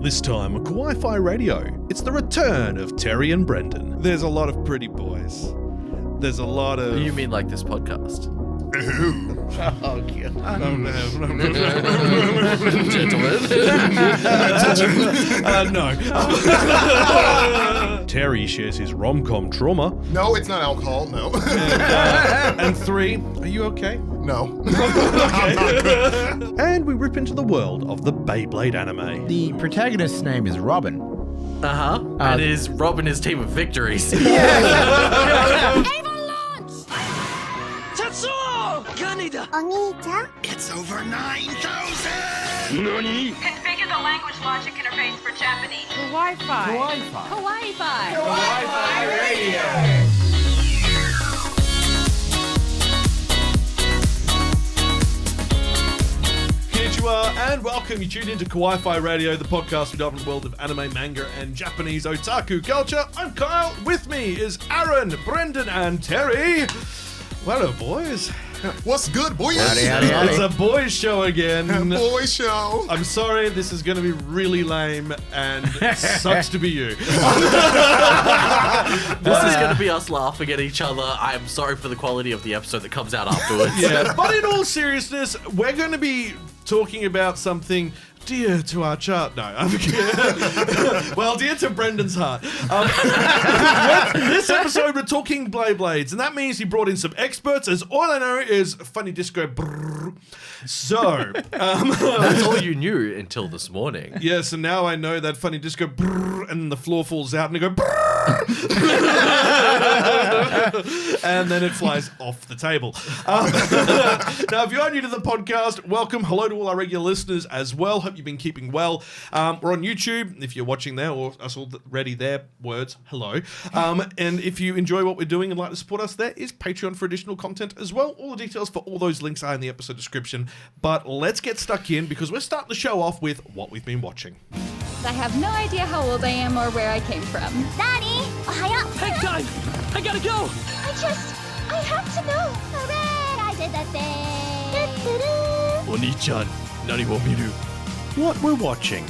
This time on Kawaii-Fi Radio, it's the return of Terry and Brendan. There's a lot of pretty boys. There's a lot of... You mean like this podcast? Oh, God. No. Terry shares his rom-com trauma. No, it's not alcohol, no. And 3, are you okay? No. And we rip into the world of the Beyblade anime. The protagonist's name is Robin. And is Robin his team of victories? Ava launch! Tetsuo! Kaneda! Oni-chan? It's over 9,000! Nani? Configure the language logic interface for Japanese. Kawaii-Fi. Kawaii-Fi. Kawaii-Fi. Kawaii-Fi Radio! Konnichiwa, and welcome. You tuned into Kawaii-Fi Radio, the podcast we dive into the world of anime, manga, and Japanese otaku culture. I'm Kyle. With me is Aaron, Brendan, and Terry. Well, hello, boys. What's good, boys? Howdy, howdy, howdy. It's a boys show again. Boy show. I'm sorry, this is going to be really lame and sucks to be you. This is going to be us laughing at each other. I'm sorry for the quality of the episode that comes out afterwards. Yeah, but in all seriousness, we're going to be talking about something dear to our chart. No, I'm kidding. Well, dear to Brendan's heart. This episode, we're talking Beyblades, and that means he brought in some experts, as all I know is funny disco. Brrrr. So, That's all you knew until this morning. yes, and now I know that funny disco, brrrr, and the floor falls out, and I go, brrrr, and then it flies off the table. Now, if you are new to the podcast, welcome. Hello to all our regular listeners as well. Hope you've been keeping well. We're on YouTube, if you're watching there, or us already there, words, hello. And if you enjoy what we're doing and like to support us, there is Patreon for additional content as well. All the details for all those links are in the episode description. But let's get stuck in, because we're starting the show off with what we've been watching. I have no idea how old I am or where I came from. Daddy! Ohio! Hang time! I gotta go! I have to know! Hooray! I did the thing! Oni-chan, nani wo miru? What we're watching.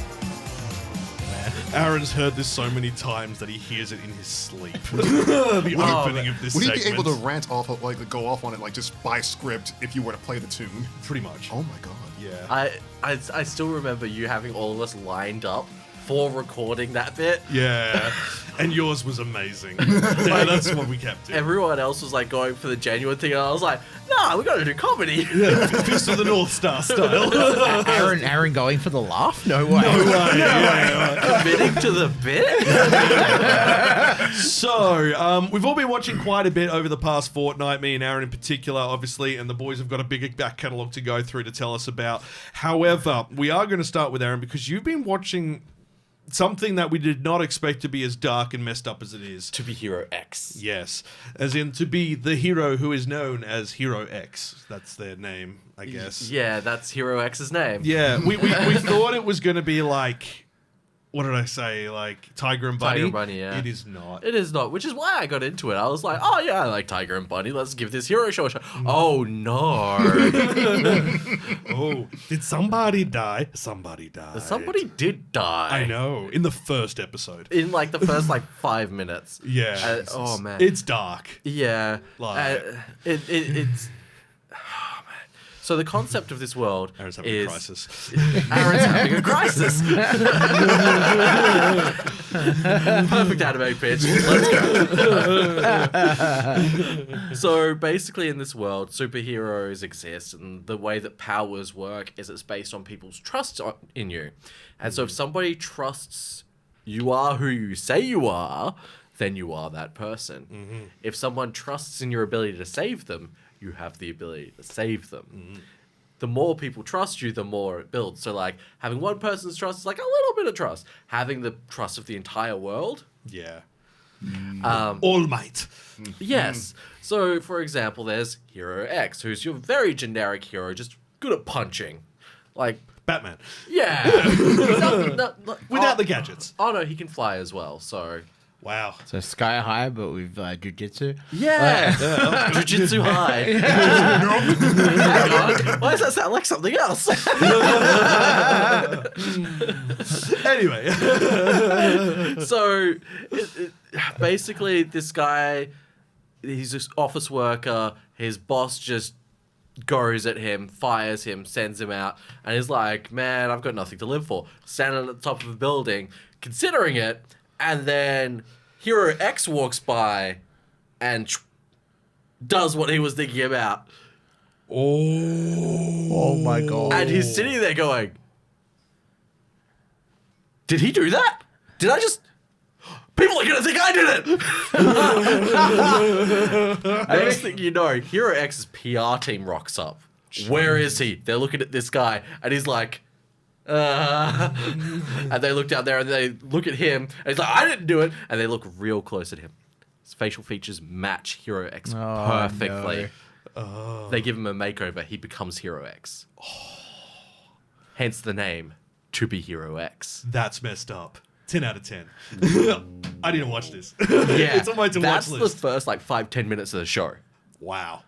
Aaron's heard this so many times that he hears it in his sleep. The opening of this Would he segment. be able to rant off, go off on it, just by script if you were to play the tune? Pretty much. Oh my god. Yeah. I still remember you having all of us lined up for recording that bit. Yeah. And yours was amazing. Yeah, that's what we kept doing. Everyone else was like going for the genuine thing, and I was like, nah, we gotta do comedy. Yeah, Fist of the North Star style. Aaron going for the laugh? No way. Committing to the bit? So, we've all been watching quite a bit over the past fortnight, me and Aaron in particular, obviously, and the boys have got a bigger back catalogue to go through to tell us about. However, we are going to start with Aaron, because you've been watching something that we did not expect to be as dark and messed up as it is. To be Hero X. Yes, as in to be the hero who is known as Hero X. That's their name, I guess. Yeah, that's Hero X's name. Yeah, we thought it was going to be like, what did I say? Like Tiger and Bunny? Tiger and Bunny, yeah. It is not. It is not, which is why I got into it. I was like, oh yeah, I like Tiger and Bunny. Let's give this hero show a shot. Oh no. Oh, did somebody die? Somebody died. Somebody did die. I know. In the first episode. In like the first 5 minutes. Yeah. Oh man. It's dark. Yeah. Like- It's. Oh, man. So the concept of this world Aaron's having a crisis. Aaron's having a crisis. Perfect anime pitch. Let's go. So basically, in this world, superheroes exist, and the way that powers work is it's based on people's trust in you. And so if somebody trusts you are who you say you are, then you are that person. Mm-hmm. If someone trusts in your ability to save them, you have the ability to save them. Mm-hmm. The more people trust you, the more it builds. So, like, having one person's trust is like a little bit of trust. Having the trust of the entire world. Yeah. All Might. Yes. So, for example, there's Hero X, who's your very generic hero, just good at punching. Like... Batman. Yeah. Without the gadgets. Oh, no, he can fly as well, so... Wow. So Sky High, but with jujitsu. Yeah. Jiu-Jitsu high. Hang on. Why does that sound like something else? Anyway. So, basically, this guy, he's an office worker. His boss just goes at him, fires him, sends him out, and he's like, man, I've got nothing to live for. Standing at the top of a building, considering it, and then Hero X walks by and does what he was thinking about. Oh my god. And he's sitting there going, did he do that? Did I just... People are going to think I did it! Next thing you know, Hero X's PR team rocks up. Where is he? They're looking at this guy, and he's like, and they look down there, and they look at him, and he's like, I didn't do it! And they look real close at him. His facial features match Hero X perfectly. No. They give him a makeover. He becomes Hero X. Hence the name, To Be Hero X. That's messed up. 10 out of 10. I didn't watch this. Yeah, It's on my to watch that's list. the first 5-10 minutes of the show. Wow.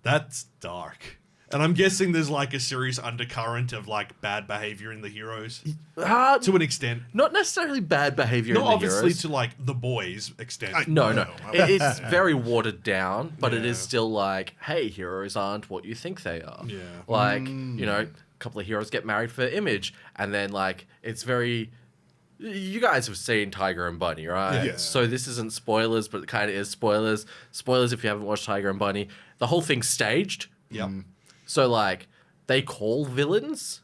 That's dark. And I'm guessing there's a serious undercurrent of bad behavior in the heroes to an extent. Not necessarily bad behavior Not in the obviously heroes. to the boys extent. No. It's very watered down, but it Yeah. is still hey, heroes aren't what you think they are. Yeah. A couple of heroes get married for image, and then it's very... You guys have seen Tiger and Bunny, right? Yeah. So this isn't spoilers, but it kind of is spoilers. Spoilers if you haven't watched Tiger and Bunny. The whole thing's staged. Yep. So they call villains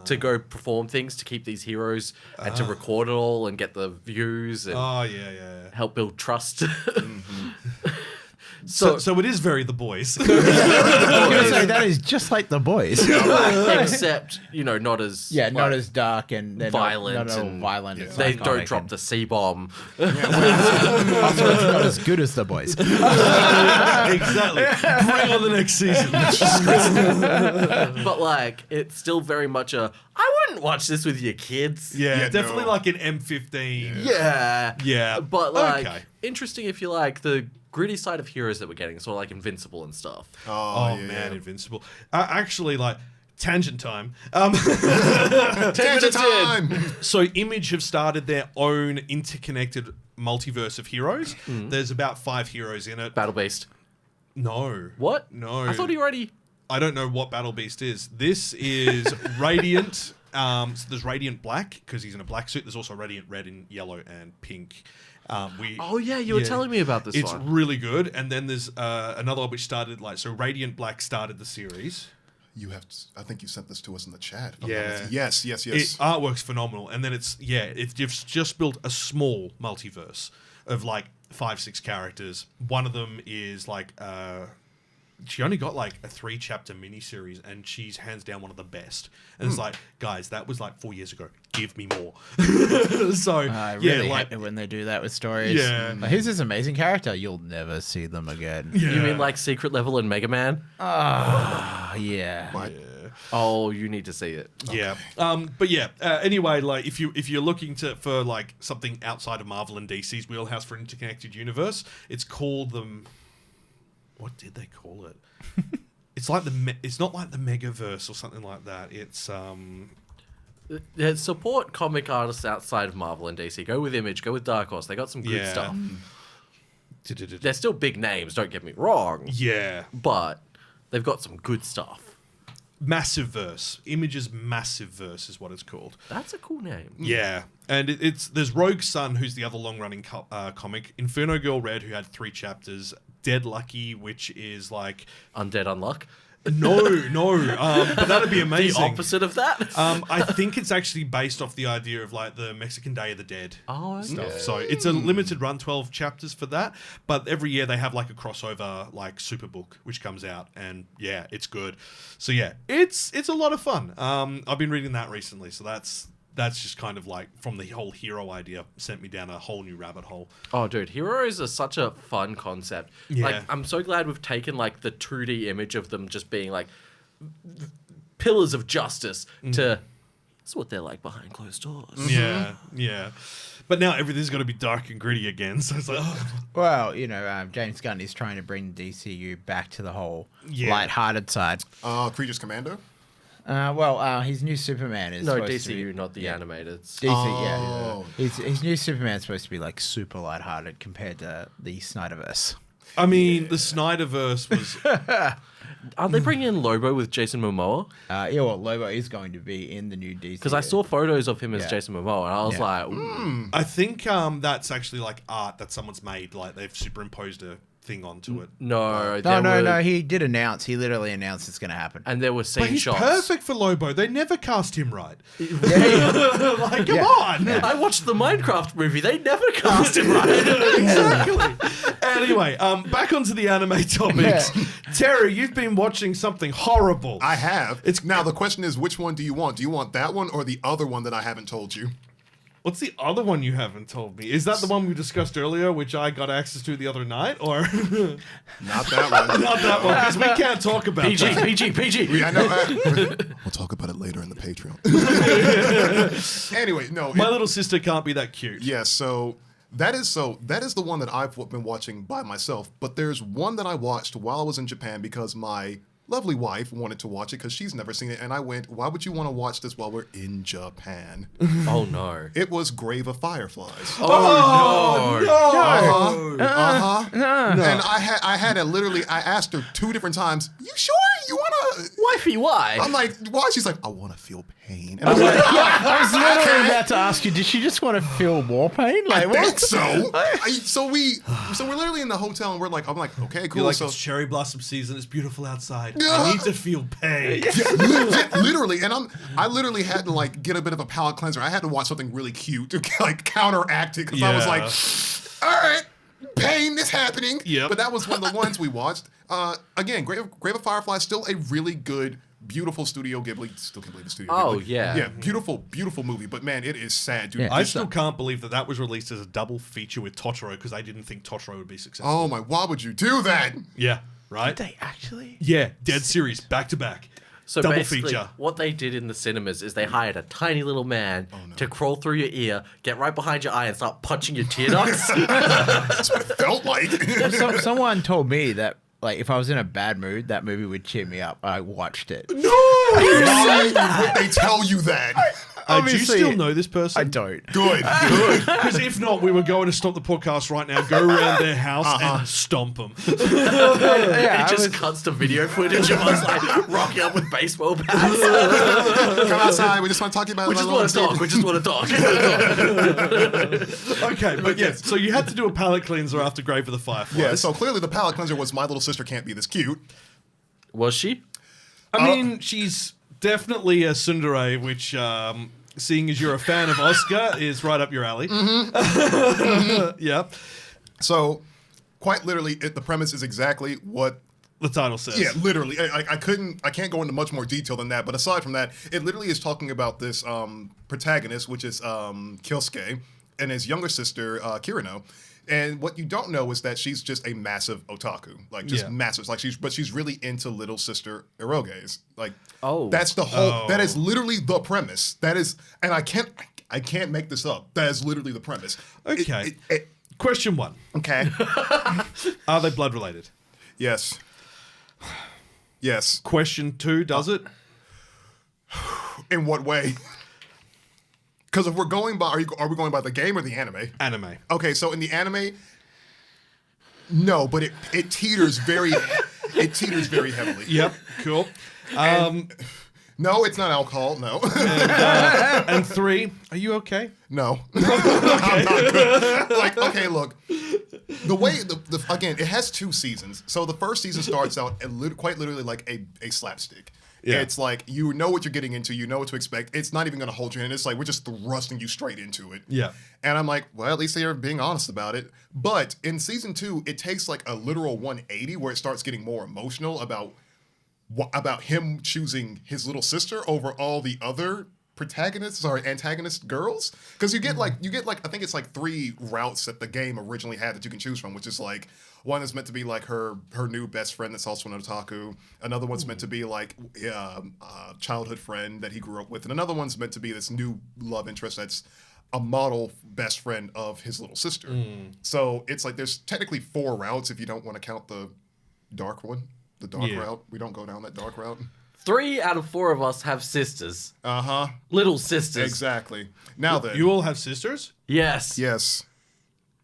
to go perform things to keep these heroes and to record it all and get the views and Oh, yeah. help build trust. So it is very the boys. I was gonna say, that is just like the boys. Except, not as Not as dark and they're violent not and violent. Yeah. and they psychotic don't drop and- the C-bomb. Also, it's not as good as the boys. Exactly. Bring on the next season. But it's still very much I wouldn't watch this with your kids. Yeah, Yeah, definitely no. an M15. Yeah. Yeah. But Okay. interesting if you like the gritty side of heroes that we're getting, sort of like Invincible and stuff. Oh, man, Invincible. Actually, tangent time. Tangent time! So Image have started their own interconnected multiverse of heroes. There's about 5 heroes in it. Battle Beast. No. What? No. I thought he already... I don't know what Battle Beast is. This is Radiant. So there's Radiant Black, because he's in a black suit. There's also Radiant Red and Yellow and Pink. Oh, yeah, you were telling me about this It's one. really good. And then there's another one which started, so Radiant Black started the series. I think you sent this to us in the chat. if I'm Yeah. not mistaken. Yes. Artwork's phenomenal. And then it's just built a small multiverse of 5-6 characters. One of them is she only got a 3-chapter miniseries, and she's hands down one of the best. And it's guys, that was 4 years ago. Give me more. So I really hate it when they do that with stories. Yeah. But here's this amazing character. You'll never see them again. Yeah. You mean Secret Level and Mega Man? Yeah. Oh, you need to see it. Yeah. But yeah. Anyway, if you're looking for something outside of Marvel and DC's wheelhouse for an interconnected universe, it's called what did they call it? It's it's not like the Megaverse or something like that. It's Yeah, support comic artists outside of Marvel and DC. Go with Image. Go with Dark Horse. They got some good stuff. They're still big names. Don't get me wrong. Yeah. But they've got some good stuff. Massive Verse. Image's Massive Verse is what it's called. That's a cool name. Yeah. And there's Rogue Sun, who's the other long-running comic. Inferno Girl Red, who had 3 chapters. Dead Lucky, which is Undead Unluck. No, but that'd be amazing. The opposite of that. I think it's actually based off the idea of the Mexican Day of the Dead stuff. Okay. So it's a limited run, 12 chapters for that. But every year they have a crossover Superbook which comes out, and yeah, it's good. So yeah, it's a lot of fun. I've been reading that recently, so that's just kind of from the whole hero idea sent me down a whole new rabbit hole. Oh, dude, heroes are such a fun concept. Yeah. I'm so glad we've taken the 2D image of them just being pillars of justice to This is what they're like behind closed doors. Yeah, yeah. But now everything's got to be dark and gritty again. So it's like, oh. Well, James Gunn is trying to bring DCU back to the whole Yeah. light-hearted side. Creatures Commando? His new Superman is No, supposed to DCU, be, not the yeah. animated. DC, Oh. yeah. His new Superman's supposed to be like super lighthearted compared to the Snyderverse. I mean, the Snyderverse was. Are they bringing in Lobo with Jason Momoa? Lobo is going to be in the new DC. Because I saw photos of him as Yeah. Jason Momoa, and I was Yeah. like, ooh. I think that's actually like art that someone's made. Like they've superimposed a thing onto it. No, No. He did announce. He literally announced it's going to happen. And there were scene But he's shots. perfect for Lobo. They never cast him right. Yeah. Like, come on. I watched the Minecraft movie. They never cast him right. Exactly. Anyway, back onto the anime topics. Terry, you've been watching something horrible. I have. Now, the question is, which one do you want? Do you want that one or the other one that I haven't told you? What's the other one you haven't told me? Is that the one we discussed earlier, which I got access to the other night, or Not that one. not that one? Because we can't talk about PG, that. PG. Yeah, I know. We'll talk about it later in the Patreon. Anyway, no. My little sister can't be that cute. Yeah, that is the one that I've been watching by myself. But there's one that I watched while I was in Japan because my lovely wife wanted to watch it because she's never seen it, and I went, "Why would you want to watch this while we're in Japan?" Oh, no. It was Grave of Fireflies. Oh, no. And I had to literally, I asked her 2 different times, "You sure you wanna?" Wifey, why? I'm like, "Why?" She's like, "I want to feel pain." And I'm like, I was literally about to ask you, did she just want to feel more pain? I Like, think so. So we're literally in the hotel, and I'm like, okay, cool. You're like, So it's cherry blossom season. It's beautiful outside. I need to feel pain. literally, and I literally had to like get a bit of a palate cleanser. I had to watch something really cute to like counteract it because I was Yeah. like, all right, pain is happening. Yep. But that was one of the ones we watched. Again, Grave of Firefly, still a really good, beautiful Studio Ghibli. Still can't believe the Studio Oh, Ghibli. yeah. Yeah, beautiful movie. But man, it is sad, dude. Yeah. I still can't believe that was released as a double feature with Totoro because I didn't think Totoro would be successful. Oh my, why would you do that? Yeah, right? they actually? Yeah, dead series, back to back. So double basically, feature. what they did in the cinemas is they hired a tiny little man to crawl through your ear, get right behind your eye, and start punching your tear ducts. That's what it felt like. Someone told me that, like, if I was in a bad mood, that movie would cheer me up. I watched it. No! Why would they tell you that? Do you Obviously, still know this person? I don't. Good. Because if not, we were going to stop the podcast right now, go around their house and stomp them. It just cuts to video footage of us like rocking up with baseball bats. Come outside. We just want to talk about We just want to talk. We just want to talk. Okay, but yes, so you had to do a palate cleanser after Grave of the Fireflies. Yeah, so clearly the palate cleanser was my little sister can't be this cute. Was she? I mean, she's definitely a tsundere, which, seeing as you're a fan of Oscar, is right up your alley. Yeah. So, quite literally, the premise is exactly what. The title says. Yeah, literally. I can't go into much more detail than that. But aside from that, it literally is talking about this protagonist, which is Kyosuke, and his younger sister Kirino. And what you don't know is that she's just a massive otaku, like just massive. Like she's really into little sister eroges. Like, that's the whole. That is literally the premise. That is, and I can't make this up. That is literally the premise. Okay. Question 1. Okay. Are they blood related? Yes. Yes. Question 2, does it? In what way? Because if we're going by, are we going by the game or the anime? Anime. Okay, so in the anime, no, but it teeters very, heavily. Yep, cool. No, it's not alcohol. No. And 3, are you okay? No. I'm not good. Like, okay, look. The way again, it has 2 seasons. So the first season starts out quite literally like a slapstick. Yeah. It's like you know what you're getting into, you know what to expect. It's not even going to hold you in. It's like we're just thrusting you straight into it. Yeah. And I'm like, well, at least they're being honest about it. But in season 2, it takes like a literal 180 where it starts getting more emotional about him choosing his little sister over all the other antagonist girls, because you get like I think it's like 3 routes that the game originally had that you can choose from, which is like one is meant to be like her new best friend that's also an otaku, another one's meant to be like a childhood friend that he grew up with, and another one's meant to be this new love interest that's a model best friend of his little sister. So it's like there's technically 4 routes if you don't want to count the dark one, the dark route. We don't go down that dark route. 3 out of 4 of us have sisters. Little sisters. Exactly. Now then, You all have sisters? Yes. yes.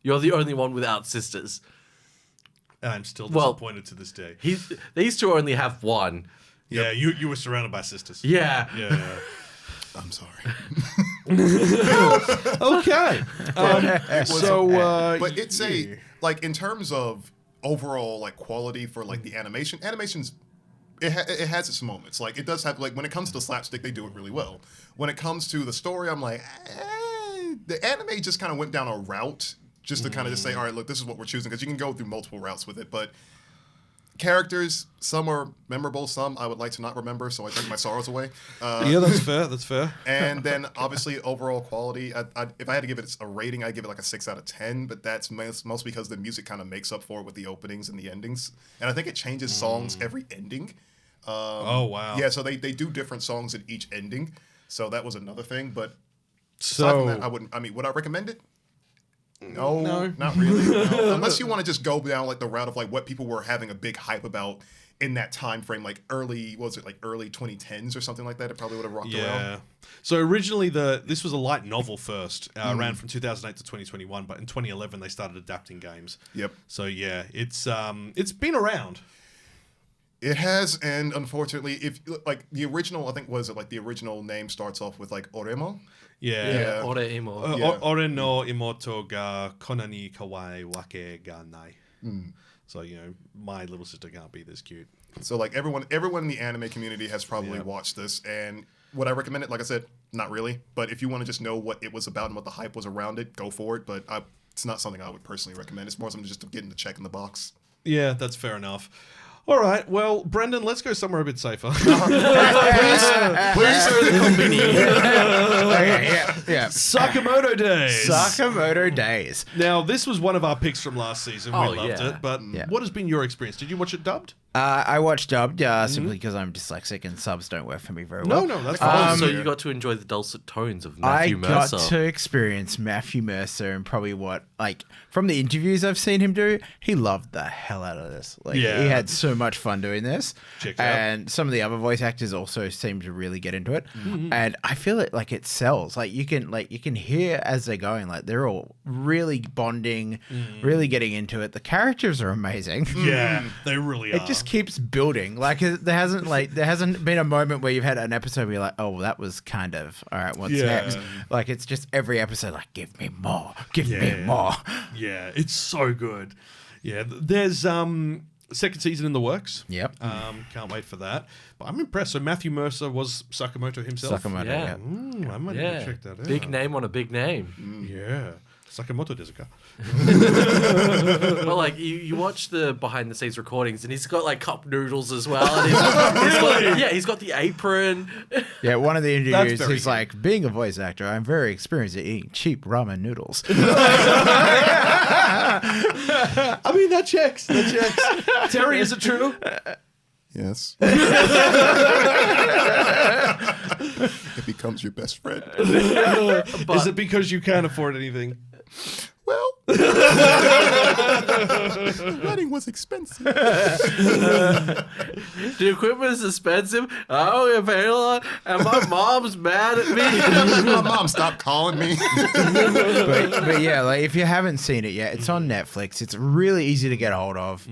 You're the only one without sisters. I'm still disappointed to this day. These 2 only have 1. Yeah, you were surrounded by sisters. Yeah. Yeah. I'm sorry. Okay. But it's a like in terms of overall like quality for like the animation's it has its moments. Like it does have like when it comes to the slapstick, they do it really well. When it comes to the story, I'm like, the anime just kind of went down a route just to kind of just say, all right, look, this is what we're choosing, because you can go through multiple routes with it, but. Characters, some are memorable, some I would like to not remember, so I take my sorrows away. Yeah, that's fair. That's fair. And then, obviously, overall quality. If I had to give it a rating, I'd give it like a 6 out of 10. But that's mostly because the music kind of makes up for it with the openings and the endings. And I think it changes songs every ending. Oh wow. Yeah, so they do different songs at each ending. So that was another thing. But So aside from that, I wouldn't. I mean, would I recommend it? No, not really. No. Unless you want to just go down like the route of like what people were having a big hype about in that time frame, like early 2010s or something like that. It probably would have rocked around. So originally this was a light novel first, ran from 2008 to 2021, but in 2011 they started adapting games. Yep. So yeah, it's been around. It has, and unfortunately, if like the original, I think the original name starts off with like Oreimo. Yeah. Oreimo. Ore no imoto ga kona ni kawaii wake ga nai. So, my little sister can't be this cute. So like everyone in the anime community has probably watched this, and would I recommend it? Like I said, not really. But if you want to just know what it was about and what the hype was around it, go for it. But it's not something I would personally recommend. It's more something just to get the check in the box. Yeah, that's fair enough. All right, well, Brendan, let's go somewhere a bit safer. Please throw the Communique. Yeah. Sakamoto Days. Sakamoto Days. Now, this was one of our picks from last season. We loved it. But what has been your experience? Did you watch it dubbed? I watched dubbed simply because I'm dyslexic and subs don't work for me very well. No, that's fine. So you got to enjoy the dulcet tones of Matthew Mercer. I got to experience Matthew Mercer and probably from the interviews I've seen him do, he loved the hell out of this. He had so much fun doing this. Check it out. And some of the other voice actors also seem to really get into it. And I feel it sells. You can hear as they're going, they're all really bonding, really getting into it. The characters are amazing. Yeah, they really are. It just keeps building. There hasn't been a moment where you've had an episode where you're like, oh, that was kind of all right. What's next? It's just every episode give me more, give me more. Yeah, it's so good. Yeah, there's second season in the works. Yep. Can't wait for that. But I'm impressed. So Matthew Mercer was Sakamoto himself. Sakamoto. Yeah. I might need to check that out. Big name on a big name. Yeah. Sakamoto Tezuka. Well, you watch the behind the scenes recordings, and he's got cup noodles as well. And he's got the apron. Yeah, one of the interviews, he's like, being a voice actor, I'm very experienced at eating cheap ramen noodles. I mean, that checks. Terry, is it true? Yes. It becomes your best friend. Is it because you can't afford anything? Well, wedding was expensive. The equipment is expensive. Oh, you pay a lot, and my mom's mad at me. My mom stopped calling me. but yeah, if you haven't seen it yet, it's on Netflix. It's really easy to get a hold of.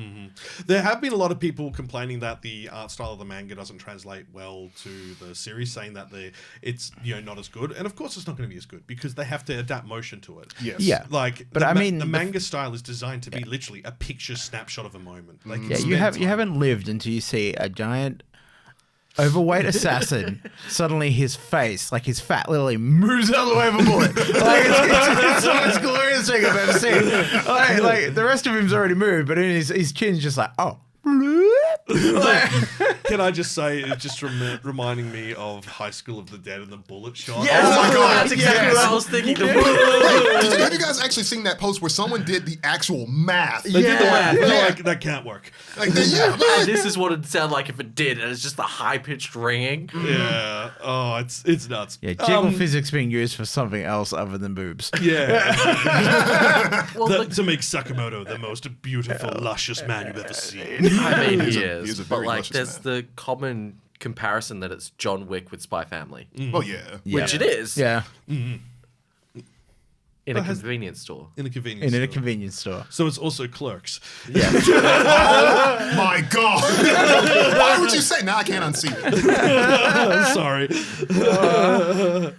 There have been a lot of people complaining that the art style of the manga doesn't translate well to the series, saying that it's not as good. And of course, it's not going to be as good because they have to adapt motion to it. Yes. Yeah. The manga style is designed to be literally a picture snapshot of a moment. You haven't lived until you see a giant overweight assassin. Suddenly his face, his fat lily, moves out of the way of a bullet. It's the most glorious thing I've ever seen. The rest of him's already moved, but his chin's just oh. Can I just say, it's just reminding me of High School of the Dead and the bullet shot. Yes, Oh my God, that's exactly yes. what I was thinking. Have you guys actually seen that post where someone did the actual math? They did the math. Yeah. They're like, that can't work. Like, yeah, And this is what it'd sound like if it did, and it's just the high-pitched ringing. Yeah. Oh, it's nuts. Yeah, jiggle physics being used for something else other than boobs. Yeah. Well, To make Sakamoto the most beautiful, luscious man you've ever seen. I mean, he He is. is a But very like, luscious there's man. the common comparison that it's John Wick with Spy Family, Well, yeah. which it is. Yeah, In a convenience store. In a convenience in a store. convenience store. So it's also Clerks. My God. Why would you say? Now I can't unsee it. Sorry.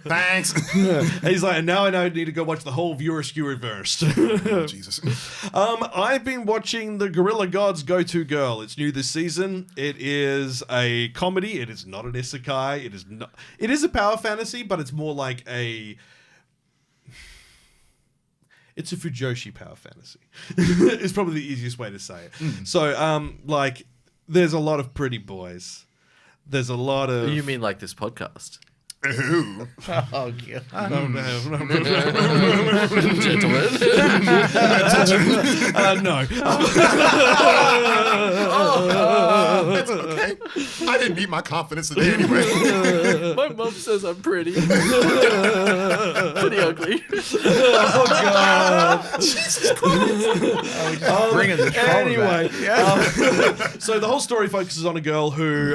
Thanks. And he's like, and now I know I need to go watch the whole viewer skew reversed. Jesus. I've been watching the Gorilla Gods Go To Girl. It's new this season. It is a comedy. It is not an isekai. It is not. It is a power fantasy, but it's more like a. It's a Fujoshi power fantasy. It's probably the easiest way to say it. So, like, there's a lot of pretty boys. There's a lot of. You mean like this podcast? Ooh. Oh, God. Gentlemen. No. That's okay. I didn't need my confidence today anyway. My mom says I'm pretty. Pretty ugly. Oh, God. Bringing the troll Anyway, back. so the whole story focuses on a girl who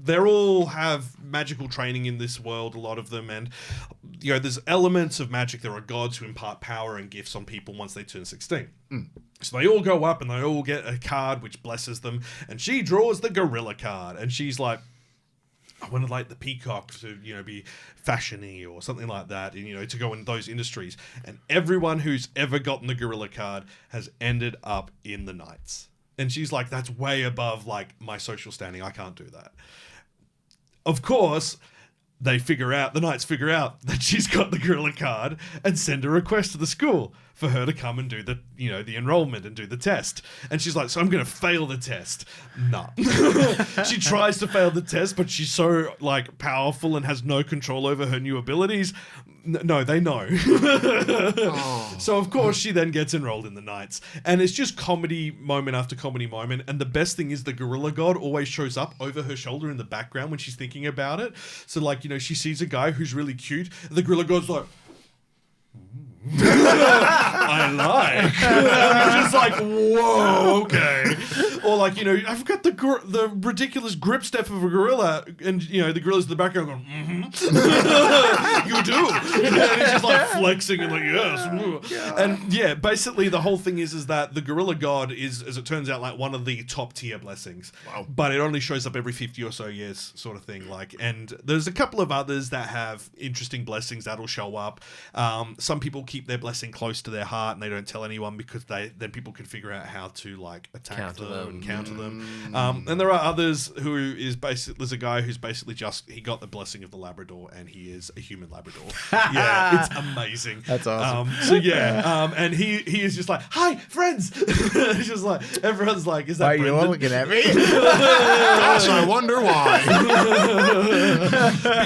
they all have magical training in this world, a lot of them, and you know there's elements of magic. There are gods who impart power and gifts on people once they turn 16. So they all go up and they all get a card which blesses them, and she draws the gorilla card, and she's like, I wanted like the peacock to, you know, be fashion-y or something like that, and, you know, to go in those industries. And everyone who's ever gotten the gorilla card has ended up in the Knights. And she's like, that's way above like my social standing. I can't do that. Of course, the Knights figure out that she's got the gorilla card and send a request to the school for her to come and do the, you know, the enrollment and do the test. And she's like, so I'm going to fail the test. Nah. She tries to fail the test, but she's so like powerful and has no control over her new abilities. No, they know. So of course she then gets enrolled in the Knights. And it's just comedy moment after comedy moment. And the best thing is the gorilla god always shows up over her shoulder in the background when she's thinking about it. So like, you know, she sees a guy who's really cute. And the gorilla god's like, I like. And you're just like, whoa, okay. Or like, you know, I've got the ridiculous grip step of a gorilla, and you know, the gorilla's in the background going, you do. And he's just like flexing and like, yes. And yeah, basically the whole thing is that the gorilla god is, as it turns out, like one of the top tier blessings. Wow. But it only shows up every 50 or so years, sort of thing. Like, and there's a couple of others that have interesting blessings that'll show up. Some people keep their blessing close to their heart and they don't tell anyone because then people can figure out how to like attack Counter them them. and counter them. And there are others who is basically, there's a guy who's basically he got the blessing of the Labrador and he is a human Labrador. Yeah, it's amazing. That's awesome. So yeah, and he is just like, hi friends. It's just like everyone's like, is that Why are you Brendan? all looking at me? Gosh, I wonder why.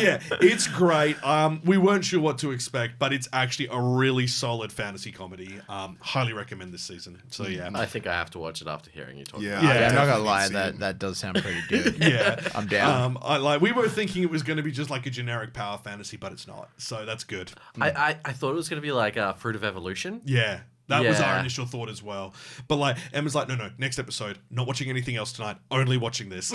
Yeah, it's great. We weren't sure what to expect, but it's actually a really solid fantasy comedy. Highly recommend this season. So yeah, I think I have to watch it after hearing you talk. Yeah, Yeah, I I'm I'm not gonna definitely lie, see it. that does sound pretty good. yeah, I'm down. we were thinking it was going to be just like a generic power fantasy, but it's not. So that's good. I thought it was going to be like Fruit of Evolution. Yeah. That was our Yeah. initial thought as well. But like, Emma's like, no, next episode, not watching anything else tonight, only watching this.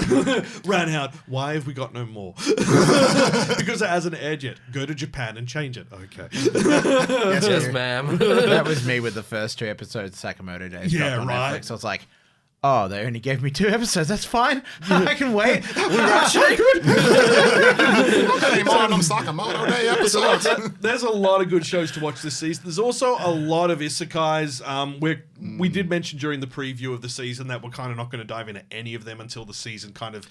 Ran out. Why have we got no more? Because it hasn't aired yet. Go to Japan and change it. Okay. Yes, ma'am. That was me with the first 2 episodes Sakamoto Days Yeah, dropped on right. Netflix. I was like, oh, they only gave me 2 episodes. That's fine. I can wait. Hey, more of them Sakamoto Day episodes. There's a lot of good shows to watch this season. There's also a lot of isekais. We did mention during the preview of the season that we're kind of not going to dive into any of them until the season kind of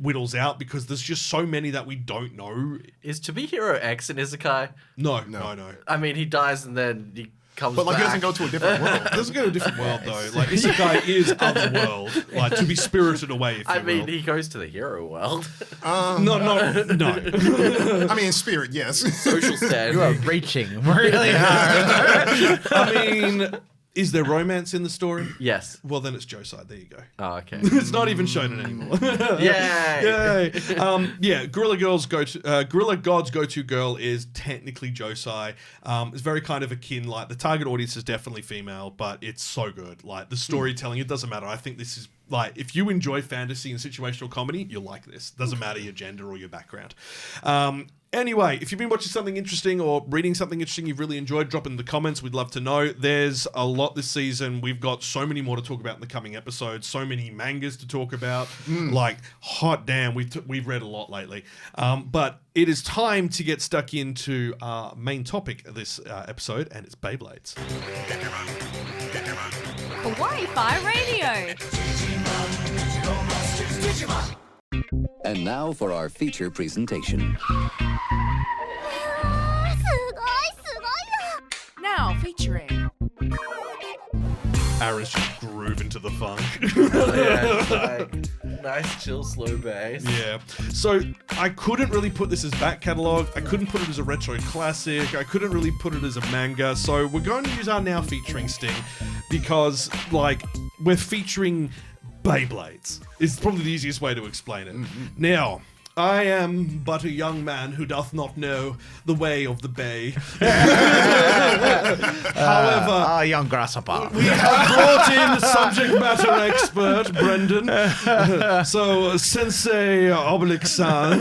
whittles out because there's just so many that we don't know. Is To Be Hero X an isekai? No. I mean, he dies and then he comes But like he back. doesn't go to a different world. It doesn't go to a different world though. Like Isekai is otherworld, like to be spirited away. If I you mean, will. he goes to the hero world. No. I mean, in spirit, yes. Social standing. You are reaching really hard. I mean, is there romance in the story? Yes. Well, then it's Josai. There you go. Oh, okay. It's not even shonen anymore. Yay! Yeah, Gorilla God's go-to girl is technically Josai. It's very kind of akin, like the target audience is definitely female, but it's so good. Like the storytelling, it doesn't matter. I think this is like if you enjoy fantasy and situational comedy, you'll like this. Doesn't matter your gender or your background. Anyway, if you've been watching something interesting or reading something interesting you've really enjoyed, drop in the comments. We'd love to know. There's a lot this season. We've got so many more to talk about in the coming episodes. So many mangas to talk about. Like, hot damn, we've read a lot lately. But it is time to get stuck into our main topic of this episode, and it's Beyblades. Kawaii-Fi Radio. And now for our feature presentation. Now featuring. Aaron's just grooving to the funk. Yeah, it's like, nice, chill, slow bass. Yeah. So I couldn't really put this as back catalogue. I couldn't put it as a retro classic. I couldn't really put it as a manga. So we're going to use our now featuring sting because, like, we're featuring Beyblades. It's probably the easiest way to explain it. Now, I am but a young man who doth not know the way of the bay. However, young grasshopper. we have brought in subject matter expert Brendan. So, Sensei Obelix-san,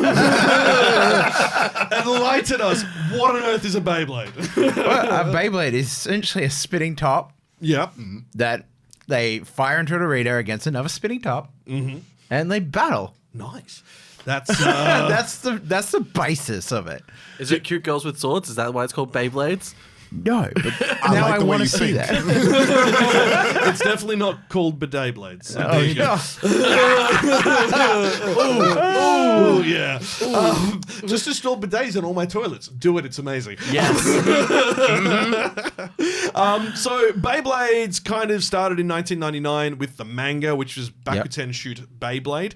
enlighten us. What on earth is a Beyblade? A Beyblade is essentially a spinning top Yep. that they fire into an arena against another spinning top, and they battle. Nice. That's That's the basis of it. Is it cute girls with swords? Is that why it's called Beyblades? No, but I now like I the way want to you see think. it's definitely not called Bidet Blades. So there you go. Oh yeah. Just install bidets in all my toilets. Do it. It's amazing. Yes. So Beyblades kind of started in 1999 with the manga, which was Bakuten Shoot Beyblade.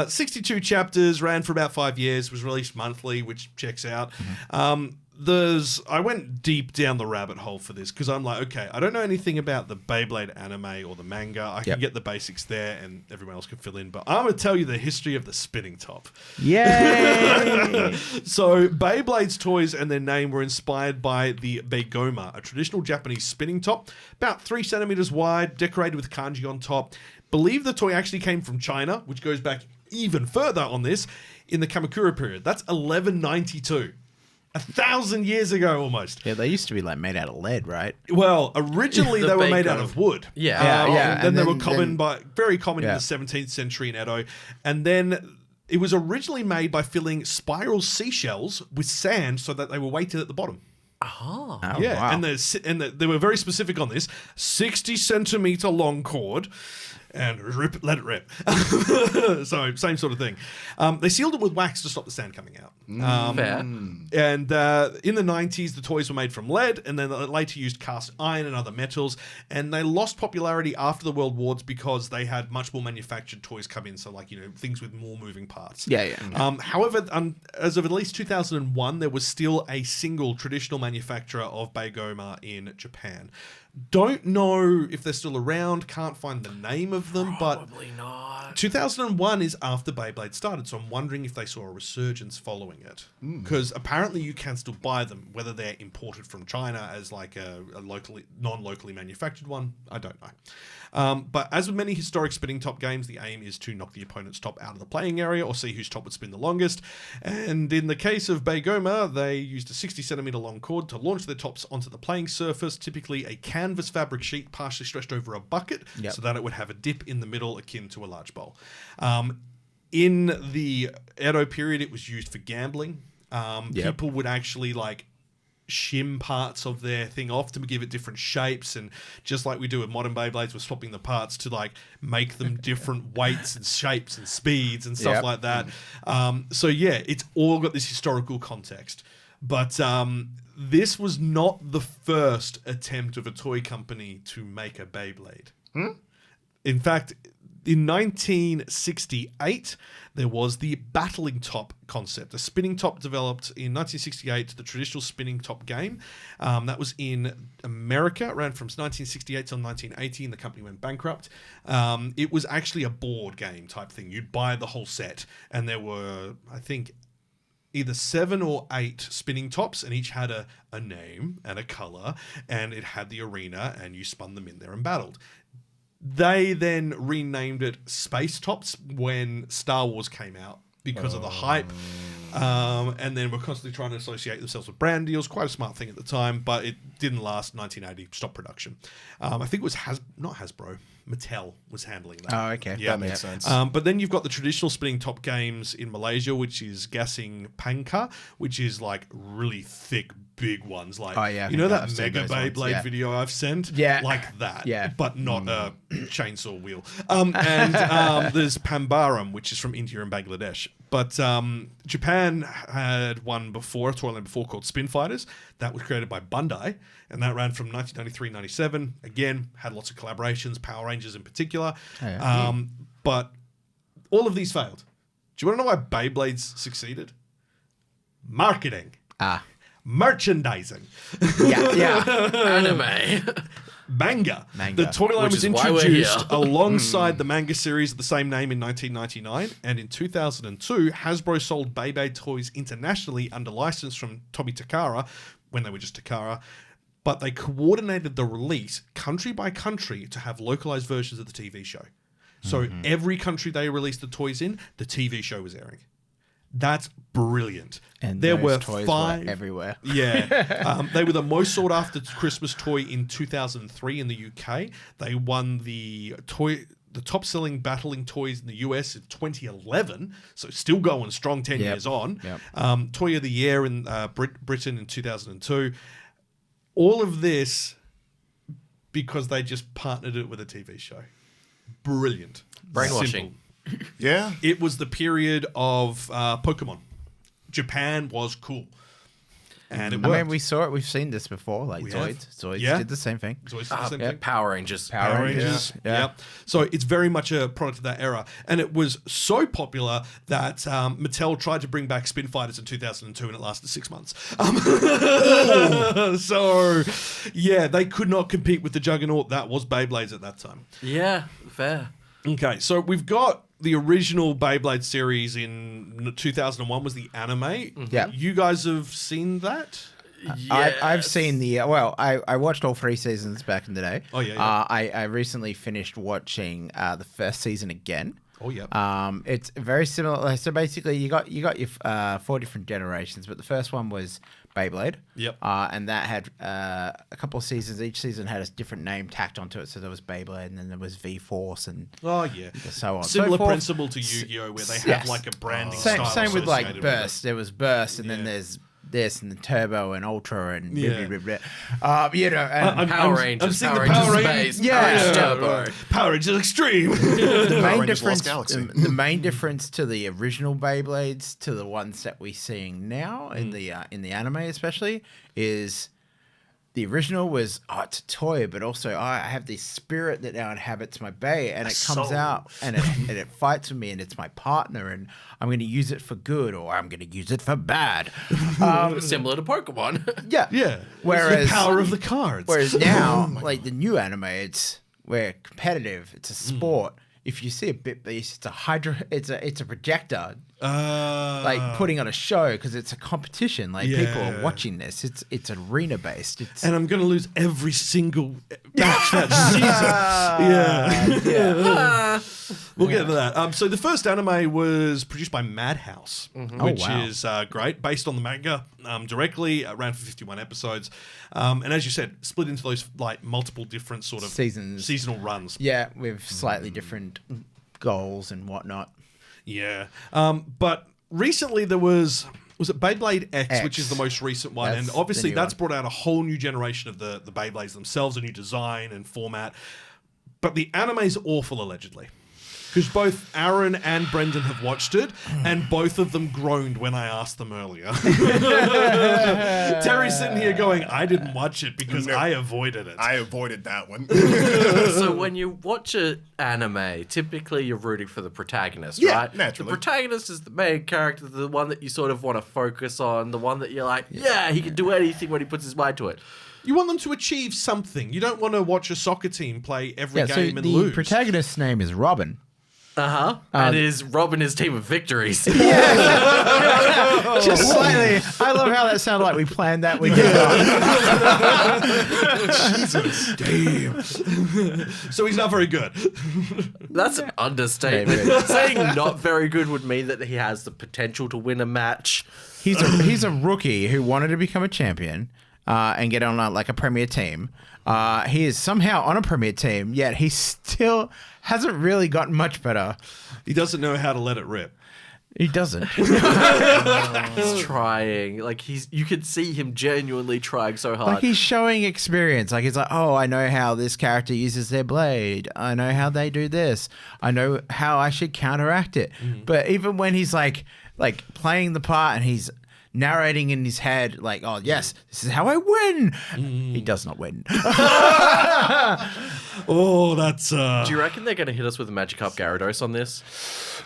62 chapters, ran for about 5 years, was released monthly, which checks out. I went deep down the rabbit hole for this because I'm like, okay, I don't know anything about the Beyblade anime or the manga. I can get the basics there and everyone else can fill in, but I'm going to tell you the history of the spinning top. Yay! So Beyblade's toys and their name were inspired by the Beigoma, a traditional Japanese spinning top, about 3 centimeters wide, decorated with kanji on top. Believe the toy actually came from China, which goes back even further on this, in the Kamakura period. That's 1192. 1,000 years ago, almost. Yeah, they used to be like made out of lead, right? Well, originally The they were made Beigoma. out of wood. Yeah. Yeah. Then they were then- very common in Yeah. the 17th century in Edo, and then it was originally made by filling spiral seashells with sand so that they were weighted at the bottom. Oh, Yeah, wow. and they were very specific on this: 60-centimeter long cord. And let it rip. So same sort of thing. They sealed it with wax to stop the sand coming out. Fair. And in the 90s, the toys were made from lead, and then they later used cast iron and other metals. And they lost popularity after the World Wars because they had much more manufactured toys come in. So, like, things with more moving parts. Yeah. However, as of at least 2001, there was still a single traditional manufacturer of Beigoma in Japan. Don't know if they're still around, can't find the name of them, Probably not. but 2001 is after Beyblade started, so I'm wondering if they saw a resurgence following it. Because apparently you can still buy them, whether they're imported from China as like a non-locally manufactured one, I don't know. But as with many historic spinning top games, the aim is to knock the opponent's top out of the playing area or see whose top would spin the longest. And in the case of Beigoma, they used a 60-centimeter long cord to launch their tops onto the playing surface, typically a canvas fabric sheet partially stretched over a bucket, so that it would have a dip in the middle akin to a large bowl. In the Edo period, it was used for gambling. People would actually shim parts of their thing off to give it different shapes, and just like we do with modern Beyblades, we're swapping the parts to make them different weights and shapes and speeds and stuff like that. So yeah, it's all got this historical context. But this was not the first attempt of a toy company to make a Beyblade. In fact, in 1968, there was the battling top concept. A spinning top developed in 1968, the traditional spinning top game. That was in America. It ran from 1968 till 1980, and the company went bankrupt. It was actually a board game type thing. You'd buy the whole set, and there were, I think, either 7 or 8 spinning tops, and each had a name and a color, and it had the arena, and you spun them in there and battled. They then renamed it Space Tops when Star Wars came out because of the hype. And then we're constantly trying to associate themselves with brand deals. Quite a smart thing at the time, but it didn't last. 1980, stopped production. I think it was not Hasbro. Mattel was handling that. Oh, okay. Yeah. That makes sense. But then you've got the traditional spinning top games in Malaysia, which is Gasing Pangka, which is like really thick, big ones. Like, you know that Mega Beyblade video I've sent? Yeah. Like that. Yeah. But not a chainsaw wheel. And there's Pambaram, which is from India and Bangladesh. But Japan had one before, a toy line before called Spin Fighters. That was created by Bandai, and that ran from 1993-97. Again, had lots of collaborations, Power Rangers in particular. But all of these failed. Do you want to know why Beyblades succeeded? Marketing. Merchandising. Anime. Manga. The toy line was introduced alongside the manga series of the same name in 1999, and in 2002, Hasbro sold Beyblade toys internationally under license from Tomy Takara, when they were just Takara, but they coordinated the release country by country to have localized versions of the TV show. So every country they released the toys in, the TV show was airing. That's brilliant. And there those wose toys 5 were everywhere. Yeah. They were the most sought after Christmas toy in 2003 in the UK. They won the top selling battling toys in the US in 2011. So still going strong 10 years on. Toy of the year in Britain in 2002. All of this because they just partnered it with a TV show. Brilliant. Brainwashing. Simple. Yeah. It was the period of Pokemon. Japan was cool. And it worked. I mean, we saw it. We've seen this before. Like Zoids did the same thing. Zoids did the same thing. Power Rangers. Power Rangers. Yeah. So it's very much a product of that era. And it was so popular that Mattel tried to bring back Spin Fighters in 2002 and it lasted 6 months. So, yeah, they could not compete with the juggernaut that was Beyblades at that time. Yeah, fair. Okay, so we've got the original Beyblade series in 2001 was the anime. Yeah. You guys have seen that? I've seen I watched all 3 seasons back in the day. Oh, yeah. I recently finished watching the first season again. Oh, yeah. It's very similar. So basically, you got your 4 different generations, but the first one was Beyblade. Yep. And that had a couple of seasons. Each season had a different name tacked onto it. So there was Beyblade, and then there was V-Force, and so on. Similar so forth. principle to Yu-Gi-Oh, where they have like a branding style. Same with like associated Burst. There was Burst, and then there's this and the Turbo and Ultra and and Power Rangers. I'm seeing the Power Rangers. Space. Turbo. Power Rangers Extreme. The main difference to the original Beyblades to the ones that we're seeing now in the anime especially is the original was it's a toy, but also I have this spirit that now inhabits my bay, and it comes out and it fights with me, and it's my partner, and I'm going to use it for good or I'm going to use it for bad. Similar to Pokemon. Yeah. Whereas the power of the cards. Whereas now, like the new anime, we're competitive. It's a sport. If you see a bit beast, it's a projector, like putting on a show because it's a competition. Like people are watching this. It's arena based. And I'm gonna lose every single match that season. We'll get to that. So the first anime was produced by Madhouse, which is great, based on the manga directly. Ran for 51 episodes, and as you said, split into those like multiple different sort of seasonal runs. Yeah, with slightly different goals and whatnot. Yeah, but recently there was it Beyblade X, which is the most recent one, and obviously that's brought out a whole new generation of the Beyblades themselves, a new design and format. But the anime's awful, allegedly. because both Aaron and Brendan have watched it, and both of them groaned when I asked them earlier. Terry's sitting here going, I didn't watch it because I avoided it. I avoided that one. So when you watch an anime, typically you're rooting for the protagonist, Yeah, right? naturally. The protagonist is the main character, the one that you sort of want to focus on, the one that you're like, yeah, he can do anything when he puts his mind to it. You want them to achieve something. You don't want to watch a soccer team play every Yeah, so game and the lose. protagonist's name is Robin. And is Robin his team of victories? Just slightly. I love how that sounded like we planned that. We did Jesus. Damn. So he's not very good. That's an understatement. Maybe. Saying not very good would mean that he has the potential to win a match. He's a rookie who wanted to become a champion and get on a premier team. He is somehow on a premier team, yet he still hasn't really gotten much better. He doesn't know how to let it rip. He doesn't. He's trying. Like you can see him genuinely trying so hard. Like he's showing experience. Like he's like, oh, I know how this character uses their blade. I know how they do this. I know how I should counteract it. But even when he's like playing the part and he's narrating in his head, like, oh yes, this is how I win. He does not win. Oh, that's. Do you reckon they're going to hit us with a Magikarp Gyarados on this?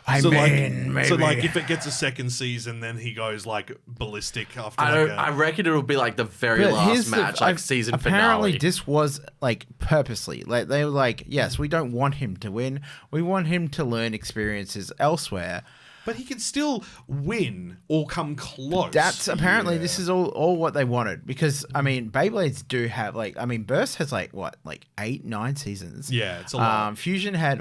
Maybe. So like if it gets a second season, then he goes like ballistic after. I reckon it'll be like the very But last here's match, like season apparently finale. this was like purposely. Like they were like, yes, we don't want him to win. We want him to learn experiences elsewhere. But he can still win or come close. That's apparently this is all what they wanted, because I mean Beyblades do have Burst has 8, 9 seasons. Yeah, it's a lot. Fusion had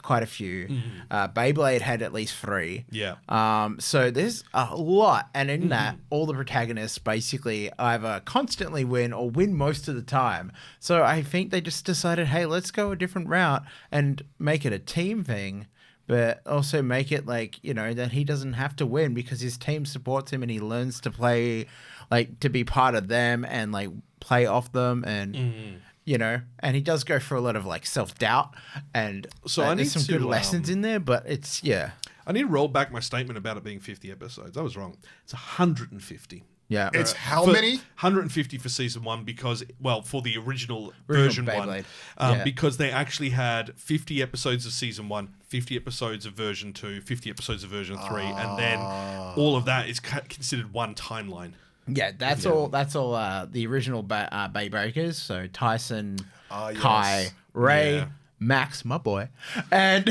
quite a few. Beyblade had at least 3. Yeah. So there's a lot, and in that all the protagonists basically either constantly win or win most of the time. So I think they just decided, hey, let's go a different route and make it a team thing. But also make it that he doesn't have to win because his team supports him and he learns to play, to be part of them and play off them and and he does go through a lot of self-doubt and So I there's need some good to, lessons in there, but it's I need to roll back my statement about it being 50 episodes. I was wrong. It's 150. yeah. It's how For many? 150 for season 1 because, for the original version Beyblade. 1. Yeah. Because they actually had 50 episodes of season 1, 50 episodes of version 2, 50 episodes of version 3, and then all of that is considered one timeline. Yeah, that's all. That's all. The original Bay Breakers. So Tyson, Yes. Kai, Ray, Yeah. Max, my boy, and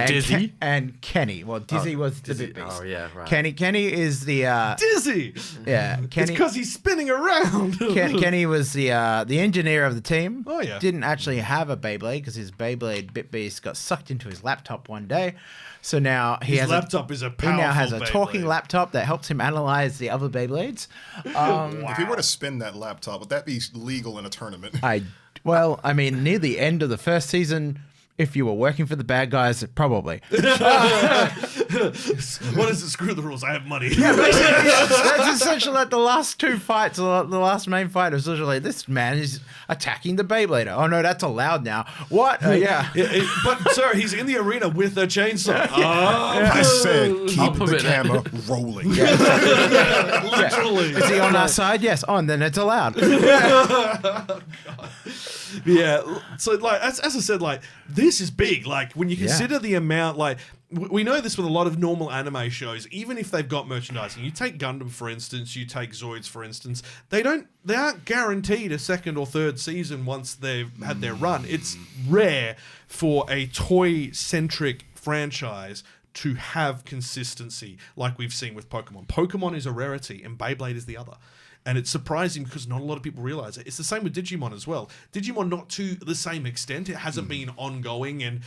Dizzy? and Kenny. Well, Dizzy was the Dizzy. big beast. Oh, yeah, right. Kenny is the Dizzy! yeah. It's Kenny because he's spinning around. Kenny was the engineer of the team. Oh, yeah. Didn't actually have a Beyblade because his Beyblade Bit Beast got sucked into his laptop one day. So now His laptop is a he powerful now has a talking Beyblade. laptop that helps him analyze the other Beyblades. If he were to spin that laptop, would that be legal in a tournament? Well, I mean, near the end of the first season, if you were working for the bad guys, probably. What is it? Screw the rules. I have money. That's essentially like the last two fights, the last main fight was literally this man is attacking the Beyblader. Oh no, that's allowed now. What? Yeah. But sir, he's in the arena with a chainsaw. Oh, I said keep I'll the permit it. camera rolling. literally. Is he on our side? Yes. On, then it's allowed. Yeah. So as I said, this is big. When you consider the amount, we know this with a lot of normal anime shows, even if they've got merchandising. You take Gundam, for instance, you take Zoids, for instance, they aren't guaranteed a second or third season once they've had their run. It's rare for a toy-centric franchise to have consistency like we've seen with Pokemon. Pokemon is a rarity and Beyblade is the other. And it's surprising because not a lot of people realize it. It's the same with Digimon as well. Digimon, not to the same extent. It hasn't been ongoing and,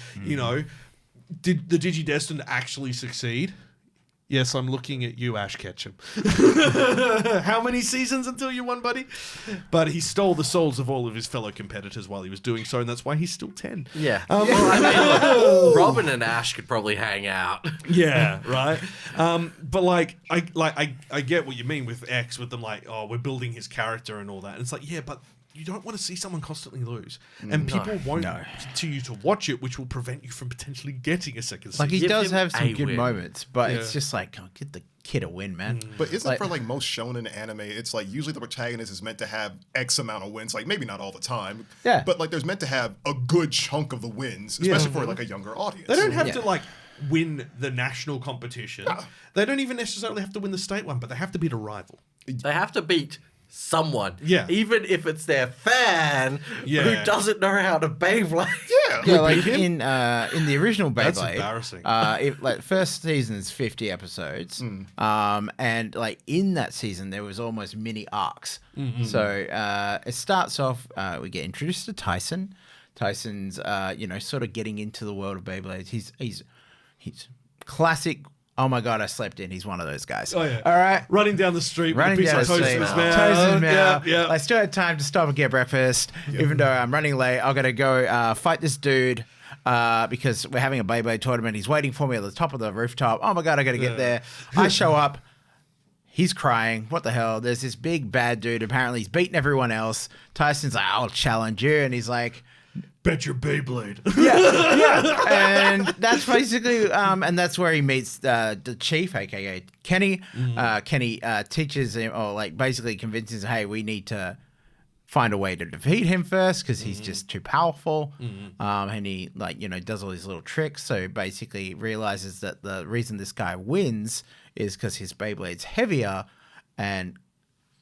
did the Digidestined actually succeed? Yes, I'm looking at you, Ash Ketchum. How many seasons until you won, buddy? But he stole the souls of all of his fellow competitors while he was doing so, and that's why he's still 10. Yeah. Look, Robin and Ash could probably hang out. Yeah, right. But I get what you mean with X, with them we're building his character and all that. And it's yeah, but you don't want to see someone constantly lose, and people won't continue to watch it, which will prevent you from potentially getting a second season. Like, he Give does him have some a good win. moments, but Yeah. it's just like, oh, get the kid a win, man. But isn't Like- for like most shonen anime, it's like usually the protagonist is meant to have X amount of wins, like maybe not all the time, Yeah. but like there's meant to have a good chunk of the wins, especially for like a younger audience. They don't have Yeah. to like win the national competition. They don't even necessarily have to win the state one, but they have to beat a rival. They have to beat someone. Yeah. Even if it's their fan Yeah. who doesn't know how to Beyblade. Yeah. Yeah, like in the original Beyblade, That's embarrassing. Like first season's 50 episodes, and like in that season there was almost mini arcs. So it starts off, we get introduced to Tyson. Tyson's sort of getting into the world of Beyblades. He's classic. Oh my god, I slept in. He's one of those guys. Oh yeah. All right. Running down the street with a Running piece down of the toast street, in his toast mouth. in his mouth. Yeah. I still had time to stop and get breakfast, even though I'm running late. I gotta go fight this dude because we're having a Beyblade tournament. He's waiting for me at the top of the rooftop. Oh my god, I gotta get there. I show up. He's crying. What the hell? There's this big bad dude. Apparently, he's beaten everyone else. Tyson's like, I'll challenge you. And he's like, Bet your Beyblade. yeah. And that's basically, and that's where he meets the chief, aka Kenny. Kenny teaches him, or like basically convinces him, hey, we need to find a way to defeat him first because he's just too powerful. And he does all these little tricks. So basically realizes that the reason this guy wins is because his Beyblade's heavier and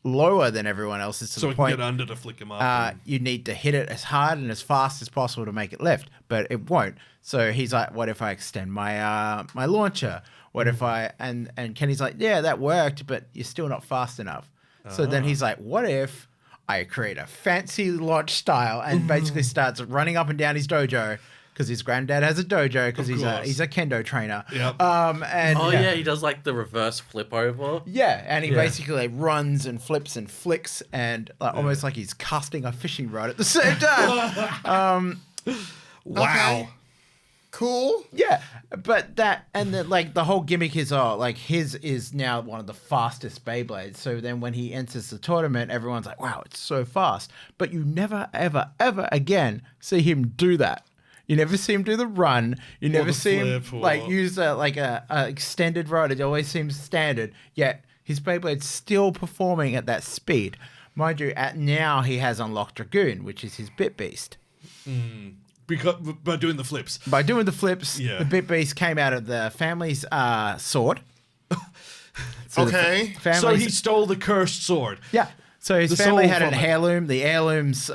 lower than everyone else's to So the we can point get under to flick him up. you need to hit it as hard and as fast as possible to make it lift, but it won't. So he's like, what if I extend my my launcher? What if I and Kenny's like, yeah, that worked, but you're still not fast enough. So then he's like, what if I create a fancy launch style and basically starts running up and down his dojo because his granddad has a dojo because he's a kendo trainer. Yep. Yeah, he does like the reverse flip over. Yeah, and he basically like, runs and flips and flicks and almost like he's casting a fishing rod at the same time. Wow. Cool. Yeah, but that and then like the whole gimmick is like his is now one of the fastest Beyblades. So then when he enters the tournament, everyone's like, "Wow, it's so fast!" But you never, ever, ever again see him do that. You never see him do the run. You never the see him flip or- like use a extended rod. It always seems standard. Yet his Beyblade's still performing at that speed. Mind you, now he has unlocked Dragoon, which is his Bit Beast. Because by doing the flips. By doing the flips, Yeah. the Bit Beast came out of the family's sword. Okay. So he stole the cursed sword. Yeah. So his The family soul had an from it. heirloom. The heirloom's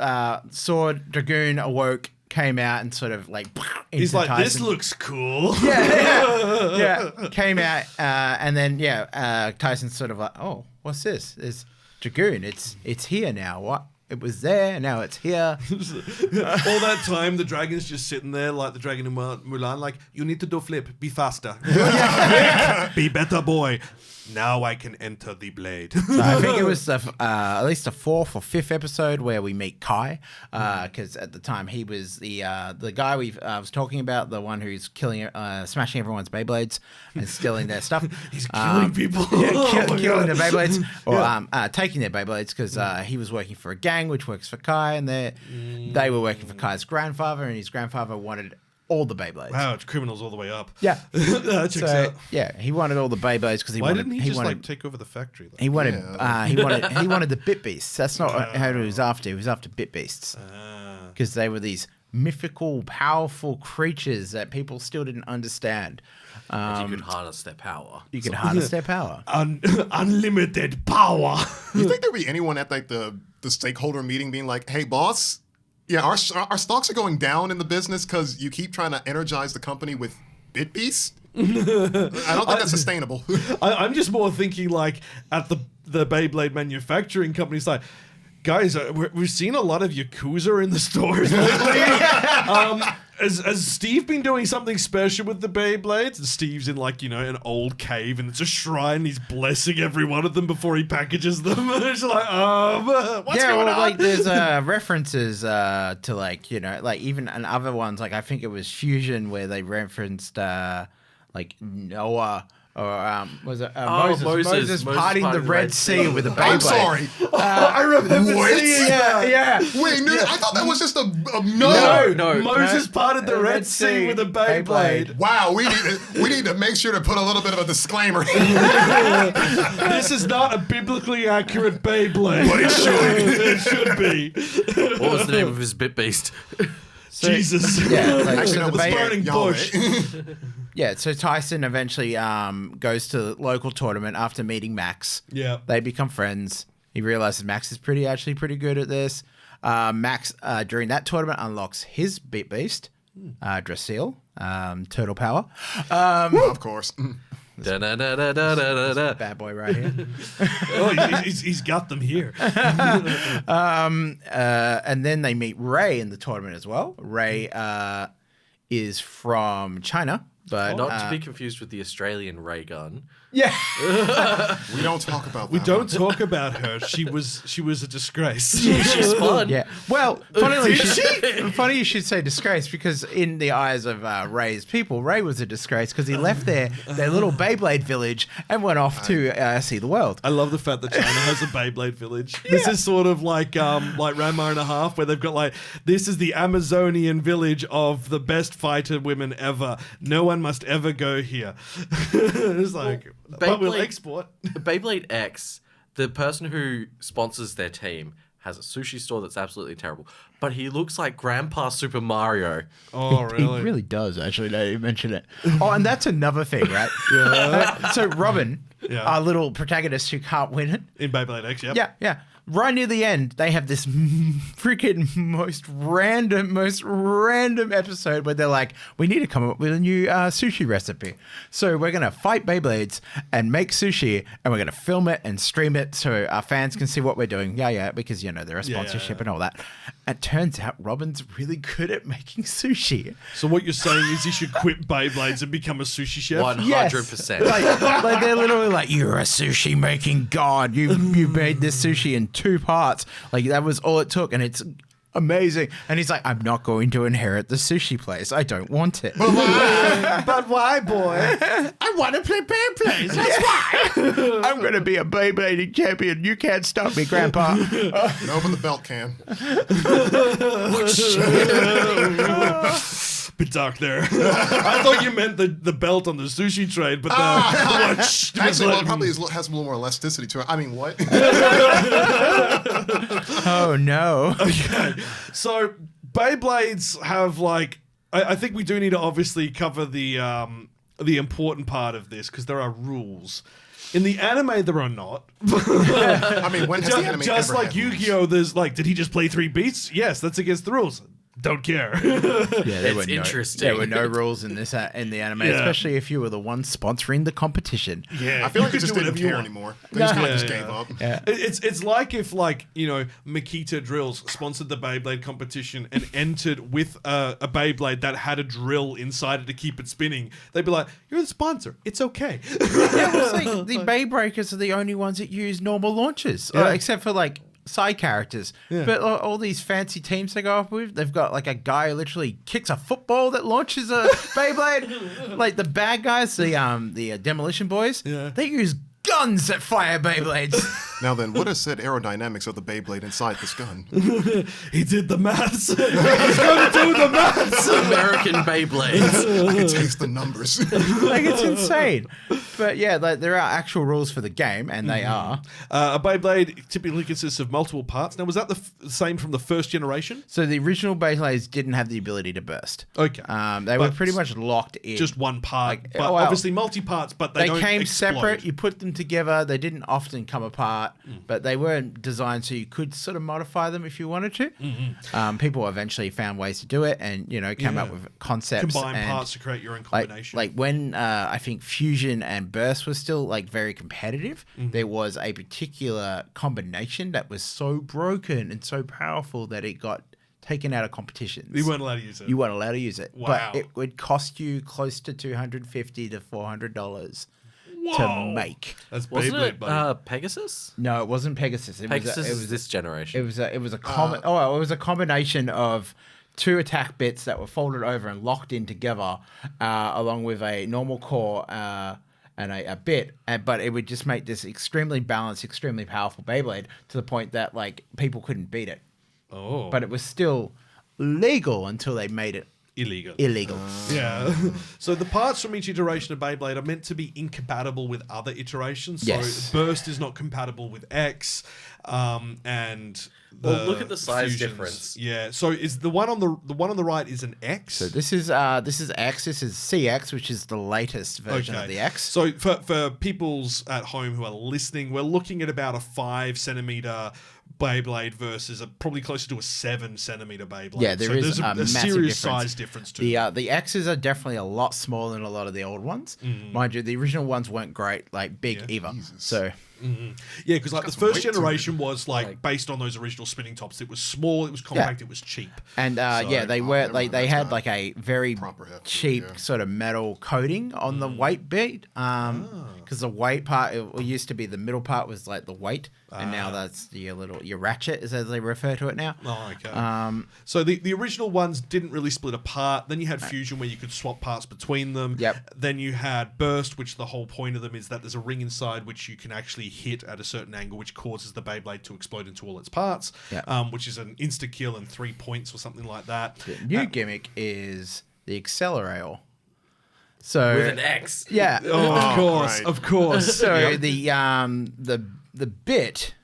sword, Dragoon, awoke, came out and sort of like into He's like, this Tyson. looks cool. Yeah, came out, and then Tyson's sort of like, oh, what's this? It's Dragoon. It's here now. What? It was there, now it's here. All that time, the dragon's just sitting there like the dragon in Mulan, like, you need to do flip, be faster. Be better, boy. Now I can enter the blade. So I think it was at least the fourth or fifth episode where we meet Kai, because at the time he was the guy we was talking about, the one who's killing, smashing everyone's Beyblades and stealing their stuff. He's killing people. Yeah, Oh my killing God. their Beyblades, or taking their Beyblades, because he was working for a gang which works for Kai, and they were working for Kai's grandfather, and his grandfather wanted all the Beyblades. Wow, it's criminals all the way up. Yeah. That checks So out. yeah, he wanted all the Beyblades because he Why wanted. didn't he just wanted. like take over the factory? Though? He wanted, he wanted the Bit Beasts. That's not how he was after. He was after Bit Beasts because they were these mythical, powerful creatures that people still didn't understand. You could harness their power. You could harness their power. Unlimited power. You think there'd be anyone at like the stakeholder meeting being like, "Hey, boss, yeah, our stocks are going down in the business because you keep trying to energize the company with Bit Beast." I don't think that's sustainable. I'm just more thinking like at the Beyblade manufacturing companies, like, guys, we've seen a lot of Yakuza in the stores lately. Has Steve been doing something special with the Beyblades? And Steve's in like, an old cave and it's a shrine. He's blessing every one of them before he packages them. It's like, what's going on? Like there's references to like, like even in other ones, like I think it was Fusion where they referenced like Noah or was it Moses Moses parting the Red Sea with a Beyblade. I'm sorry. I remember What? seeing that. Yeah. Wait, no, I thought that was just a No. Moses parted the Red Sea with a Beyblade. Wow, we need to make sure to put a little bit of a disclaimer. This is not a biblically accurate Beyblade. But it should. It should be. What was the name of his bit beast? Jesus. Yeah, like, Actually, so no, the it was Bey- burning Yahweh. bush. Yeah, so Tyson eventually goes to the local tournament after meeting Max. Yeah. They become friends. He realizes Max is actually pretty good at this. Max, during that tournament, unlocks his Beat Beast, Drasil, Turtle Power. Of course. Da-da-da-da-da-da-da. Bad boy right here. Oh, he's got them here. And then they meet Ray in the tournament as well. Ray is from China, but Not to be confused with the Australian ray gun. yeah. We don't talk about that. We don't talk about her. She was a disgrace. She's fun. Yeah. Well, funny you should say disgrace, because in the eyes of Ray's people, Ray was a disgrace because he left their little Beyblade village and went off to see the world. I love the fact that China has a Beyblade village. This is sort of like Ranma and a Half, where they've got like, this is the Amazonian village of the best fighter women ever. No one must ever go here. It's like, but we'll export. Beyblade X, the person who sponsors their team, has a sushi store that's absolutely terrible. But he looks like Grandpa Super Mario. Oh, really? He really does, actually, now you mention it. Oh, and that's another thing, right? Yeah. So Robin, our little protagonist who can't win it. In Beyblade X, yep. Yeah. Right near the end, they have this freaking most random episode where they're like, we need to come up with a new sushi recipe. So we're going to fight Beyblades and make sushi, and we're going to film it and stream it so our fans can see what we're doing. Yeah, because, there are sponsorship and all that. It turns out Robin's really good at making sushi. So what you're saying is he should quit Beyblades and become a sushi chef? 100%. Like they're literally like, you're a sushi making god. You made this sushi in 2 parts. Like, that was all it took, and it's amazing. And he's like, I'm not going to inherit the sushi place. I don't want it. But why, boy? I want to play Beyblades. That's why. I'm going to be a Beyblading champion. You can't stop me, Grandpa. No, but the belt can. Bit dark there. I thought you meant the belt on the sushi trade, but Actually, well, it probably has a little more elasticity to it. I mean, what? Oh, no. Okay. So Beyblades have I think we do need to obviously cover the important part of this, because there are rules. In the anime, there are not. I mean, when has the anime just ever like had rules? Yu-Gi-Oh, there's did he just play 3 beats? Yes, that's against the rules. Don't care. It's interesting. There were no rules in the anime, Yeah. especially if you were the one sponsoring the competition. Yeah, I feel like you they just could do didn't whatever you care want. anymore. They just kind of just gave up. Yeah. It's like if Makita Drills sponsored the Beyblade competition and entered with a Beyblade that had a drill inside it to keep it spinning. They'd be like, "You're the sponsor. It's okay." Yeah, it's like the Bay Breakers are the only ones that use normal launches, except for side characters. Yeah. But all these fancy teams they go up with, they've got a guy who literally kicks a football that launches a Beyblade. Like the bad guys, the Demolition Boys, they use guns that fire Beyblades. Now then, what is said aerodynamics of the Beyblade inside this gun? He did the maths. He's going to do the maths. American Beyblades. I can taste the numbers. It's insane. But yeah, there are actual rules for the game, and they are. A Beyblade typically consists of multiple parts. Now, was that the same from the first generation? So the original Beyblades didn't have the ability to burst. Okay. They were pretty much locked in. Just one part, but obviously multi-parts, but they don't came explode. separate. You put them together. They didn't often come apart, but they were designed so you could sort of modify them if you wanted to. People eventually found ways to do it, and came up with concepts. Combine and parts to create your own combination. Like when I think Fusion and Burst was still very competitive, there was a particular combination that was so broken and so powerful that it got taken out of competitions. You weren't allowed to use it. You weren't allowed to use it. Wow. But it would cost you close to $250 to $400 to make. That's Wasn't Beyblade, it buddy. No, Pegasus? it wasn't Pegasus. Pegasus is this generation. It was a combination of 2 attack bits that were folded over and locked in together, along with a normal core and a bit, but it would just make this extremely balanced, extremely powerful Beyblade to the point that like people couldn't beat it. Oh. But it was still legal until they made it illegal. Yeah. So the parts from each iteration of Beyblade are meant to be incompatible with other iterations. So Yes. Burst is not compatible with X, and Look at the size fusions. difference. Yeah. So is the one on the right is an X? So this is X. This is CX, which is the latest version of the X. So for peoples at home who are listening, we're looking at about a 5 centimeter Beyblade versus probably closer to a 7 centimeter Beyblade. Yeah, there is there's a massive serious difference. size difference too. The X's are definitely a lot smaller than a lot of the old ones. Mind you, the original ones weren't great, like big either. So Yeah, because like the some first weight to it. generation was like based on those original spinning tops. It was small, it was compact, it was cheap. and So- they were like they that's had not like a very proper heft, cheap yeah. sort of metal coating on the weight bit. Because the weight part it used to be the middle part was like the weight, and now that's your ratchet, as they refer to it now. Oh, okay. So the original ones didn't really split apart. Then you had Fusion where you could swap parts between them. Yep. Then you had Burst, which the whole point of them is that there's a ring inside which you can actually hit at a certain angle, which causes the Beyblade to explode into all its parts. Yep. Which is an insta kill and 3 points or something like that. The new gimmick is the accelerator. So With an X. yeah. Of course, right. of course. So the bit,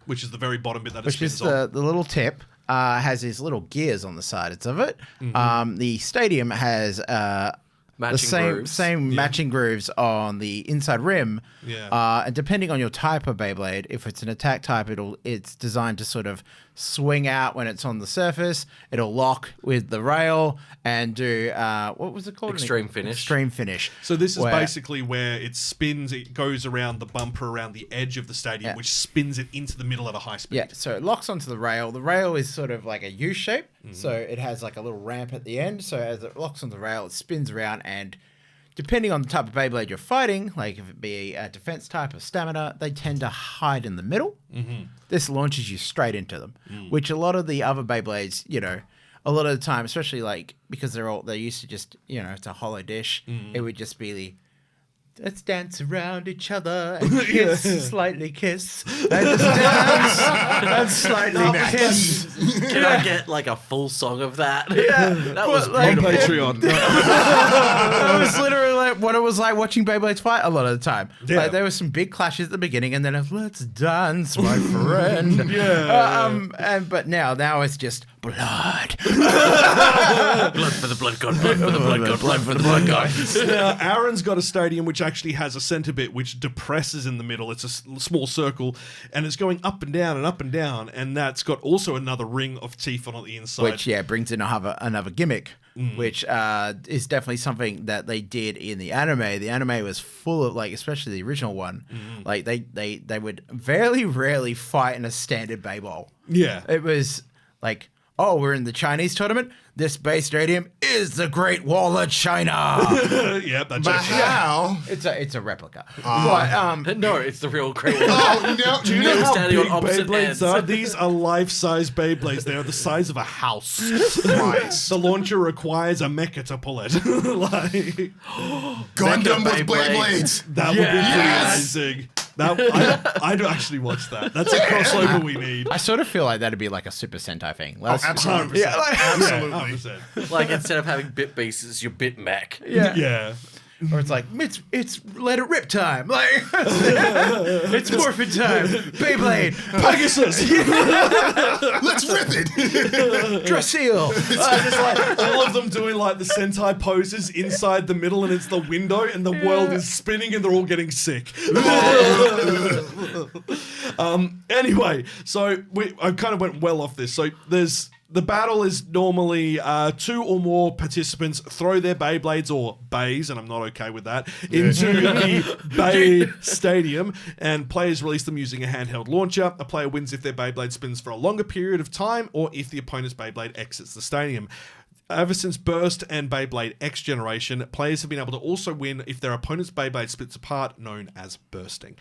Which is the very bottom bit that it which spins is on. the little tip, has these little gears on the sides of it. The stadium has the Matching grooves. same matching grooves on the inside rim. Yeah. And depending on your type of Beyblade, if it's an attack type, it's designed to sort of swing out when it's on the surface. It'll lock with the rail and do what was it called? Extreme finish. Extreme finish. So this is where- basically where it spins, it goes around the bumper around the edge of the stadium, Yeah. which spins it into the middle at a high speed. Yeah, so it locks onto the rail. The rail is sort of like a U shape, so it has like a little ramp at the end. So as it locks onto the rail, it spins around, and depending on the type of Beyblade you're fighting, like if it be a defense type or stamina, they tend to hide in the middle. This launches you straight into them, which a lot of the other Beyblades, a lot of the time, especially like because they're used to just, it's a hollow dish, it would just be the, let's dance around each other and kiss, slightly kiss. Let's dance and slightly kiss. Can I get like a full song of that? Yeah, That was On beautiful. Patreon. That was literally like what it was like watching Beyblades fight a lot of the time. Yeah. Like there were some big clashes at the beginning, and then it was, let's dance, my friend. But now it's just blood. Blood for the blood god, blood for the blood god, blood for the blood god. Now, Aaron's got a stadium which actually has a center bit which depresses in the middle. It's a small circle, and it's going up and down and up and down, and that's got also another ring of teeth on the inside. Which brings in another gimmick, which is definitely something that they did in the anime. The anime was full of especially the original one, like they would very rarely fight in a standard Beyblade. Yeah. It was like, oh, we're in the Chinese tournament. This Bay Stadium is the Great Wall of China. Yep, that's But actually. how? It's a replica. But No, it's the real Great Wall. Oh, no. Do you know how standing on big opposite Beyblades ends. are? These are life-size Beyblades. They are the size of a house. Christ. The launcher requires a mecha to pull it. Gundam with Beyblades. Beyblades. That would be pretty amazing. I'd actually watch that. That's a crossover we need. I sort of feel like that'd be like a Super Sentai thing. Oh, absolutely. Yeah, Absolutely. 100%. Like instead of having bit beasts, it's your bit mech. Yeah. Or it's like it's let it rip time. Like it's morphin time. Beyblade, Pegasus. Let's rip it. Drasil. Just like all of them doing like the Sentai poses inside the middle, and it's the window, and the world is spinning, and they're all getting sick. Anyway, so I kind of went well off this. So the battle is normally 2 or more participants throw their Beyblades or bays, and I'm not okay with that, into the Bay Stadium, and players release them using a handheld launcher. A player wins if their Beyblade spins for a longer period of time, or if the opponent's Beyblade exits the stadium. Ever since Burst and Beyblade X generation, players have been able to also win if their opponent's Beyblade splits apart, known as bursting.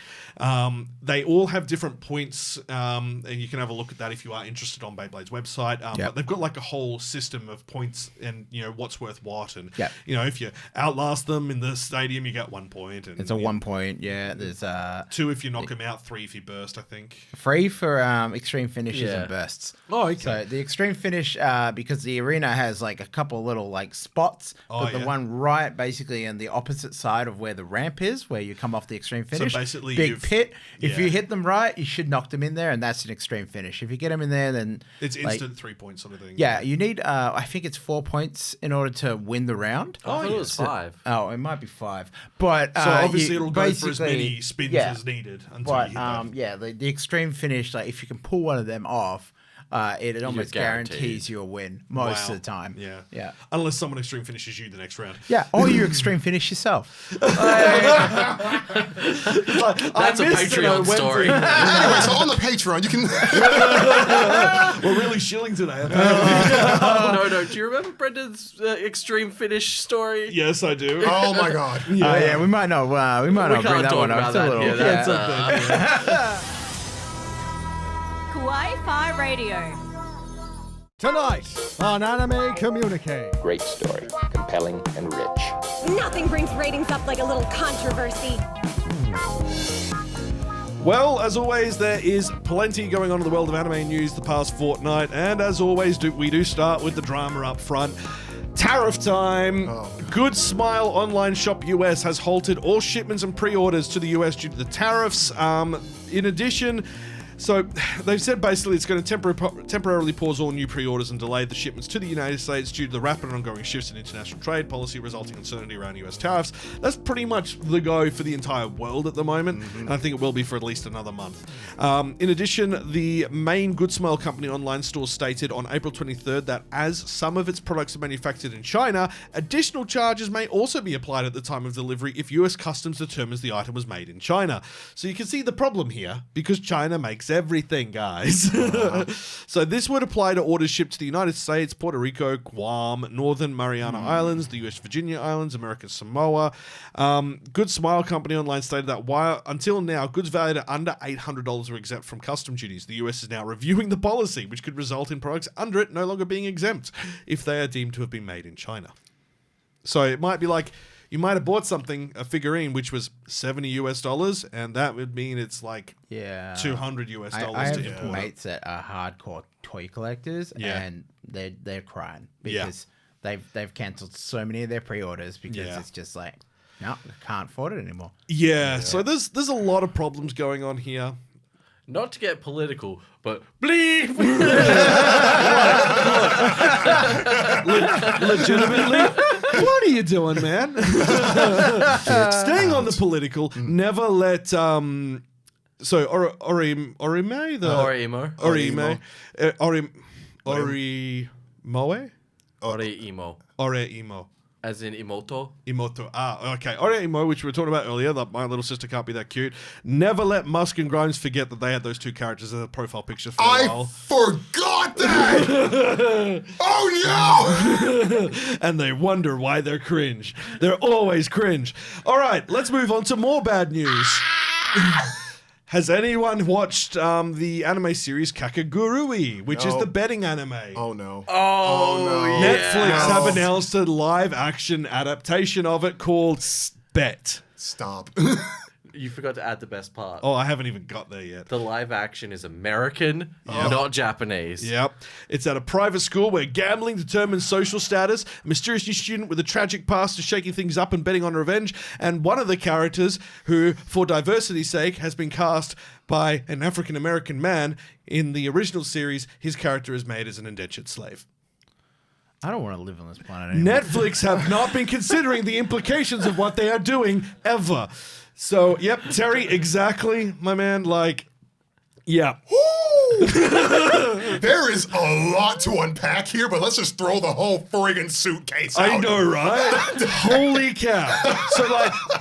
They all have different points, and you can have a look at that if you are interested on Beyblade's website. But they've got like a whole system of points and, what's worth what. And, if you outlast them in the stadium, you get 1 point. And, it's a 1 point, There's 2 if you knock them out, 3 if you burst, I think. Free for extreme finishes and bursts. Oh, okay. So the extreme finish, because the arena has like a couple little like spots, but the one right basically in the opposite side of where the ramp is, where you come off the extreme finish. So basically big pit. If you hit them right, you should knock them in there, and that's an extreme finish. If you get them in there, then it's instant 3 points sort of thing. Yeah, you need I think it's 4 points in order to win the round. I thought it was 5. Oh, it might be 5. But so obviously it'll go for as many spins as needed until you hit that. The extreme finish, like if you can pull one of them off, it almost guarantees you a win most of the time. Yeah. Unless someone extreme finishes you the next round. Yeah, or you extreme finish yourself. That's a Patreon story. Anyway, so on the Patreon, you can... We're really shilling today. No. Do you remember Brendan's extreme finish story? Yes, I do. Oh my god. We might not. We might not bring that one up. Kawaii-Fi Radio. Tonight on Anime Communique. Great story, compelling and rich. Nothing brings ratings up like a little controversy. Well, as always, there is plenty going on in the world of anime news the past fortnight, and as always, we do start with the drama up front. Tariff time. Good Smile online shop US has halted all shipments and pre-orders to the US due to the tariffs. In addition, so they've said basically it's going to temporarily pause all new pre-orders and delay the shipments to the United States due to the rapid and ongoing shifts in international trade policy resulting in uncertainty around US tariffs. That's pretty much the go for the entire world at the moment, and I think it will be for at least another month. In addition, the main Good Smile company online store stated on April 23rd that as some of its products are manufactured in China, additional charges may also be applied at the time of delivery if US Customs determines the item was made in China. So you can see the problem here, because China makes everything, guys. So this would apply to orders shipped to the United States, Puerto Rico, Guam, Northern Mariana Islands, the US Virginia Islands, American Samoa. Good Smile company online stated that while until now goods valued at under $800 were exempt from custom duties, the US is now reviewing the policy, which could result in products under it no longer being exempt if they are deemed to have been made in China. So it might be like you might have bought something, a figurine, which was $70 and that would mean it's like $200 I have mates that are hardcore toy collectors, and they're crying because they've cancelled so many of their pre-orders because it's just like, no, I can't afford it anymore. So there's a lot of problems going on here. Not to get political, but bleep! Legitimately? What are you doing, man? Staying on the political, never let Oreimo. As in Imoto? Imoto. Okay. Oreimo, which we were talking about earlier, that my little sister can't be that cute. Never let Musk and Grimes forget that they had those two characters as their profile pictures for a while. I forgot that! Oh no! And they wonder why they're cringe. They're always cringe. All right, let's move on to more bad news. Has anyone watched the anime series Kakegurui, which is the betting anime? Oh no. Oh no. Netflix have announced a live action adaptation of it called Bet. Stop. You forgot to add the best part. Oh, I haven't even got there yet. The live action is American, not Japanese. Yep. It's at a private school where gambling determines social status. A mysterious new student with a tragic past is shaking things up and betting on revenge. And one of the characters, who, for diversity's sake, has been cast by an African-American man in the original series, his character is made as an indentured slave. I don't want to live on this planet anymore. Netflix have not been considering the implications of what they are doing ever. So, yep, Terry, exactly, my man. Like, yeah. There is a lot to unpack here, but let's just throw the whole friggin' suitcase out. I know, right? Holy cow. So,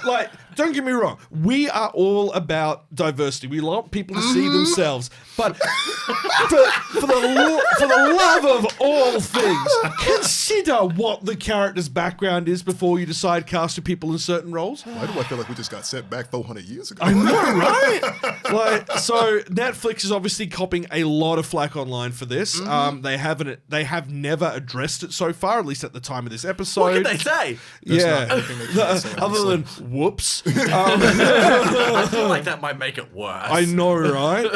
like, don't get me wrong. We are all about diversity. We want people to see themselves. But for the love of all things, consider what the character's background is before you decide casting people in certain roles. Why do I feel like we just got set back 400 years ago? I know, right? So Netflix is obviously copping a lot of flack online for this. They have never addressed it so far, at least at the time of this episode. What can they say? Other than whoops. I feel like that might make it worse. I know, right?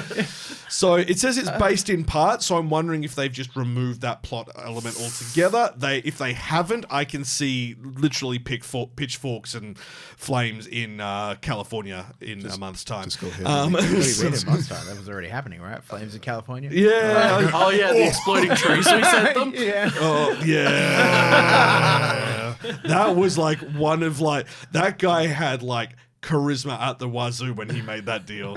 So it says it's based in part, so I'm wondering if they've just removed that plot element altogether. If they haven't, I can see literally pitchforks and flames in California in a month's time. Just go ahead. What do you mean in months' time? That was already happening, right? Flames in California? Yeah. The exploding trees we sent them? Yeah. Oh, yeah. That was like one of that guy had charisma at the wazoo when he made that deal.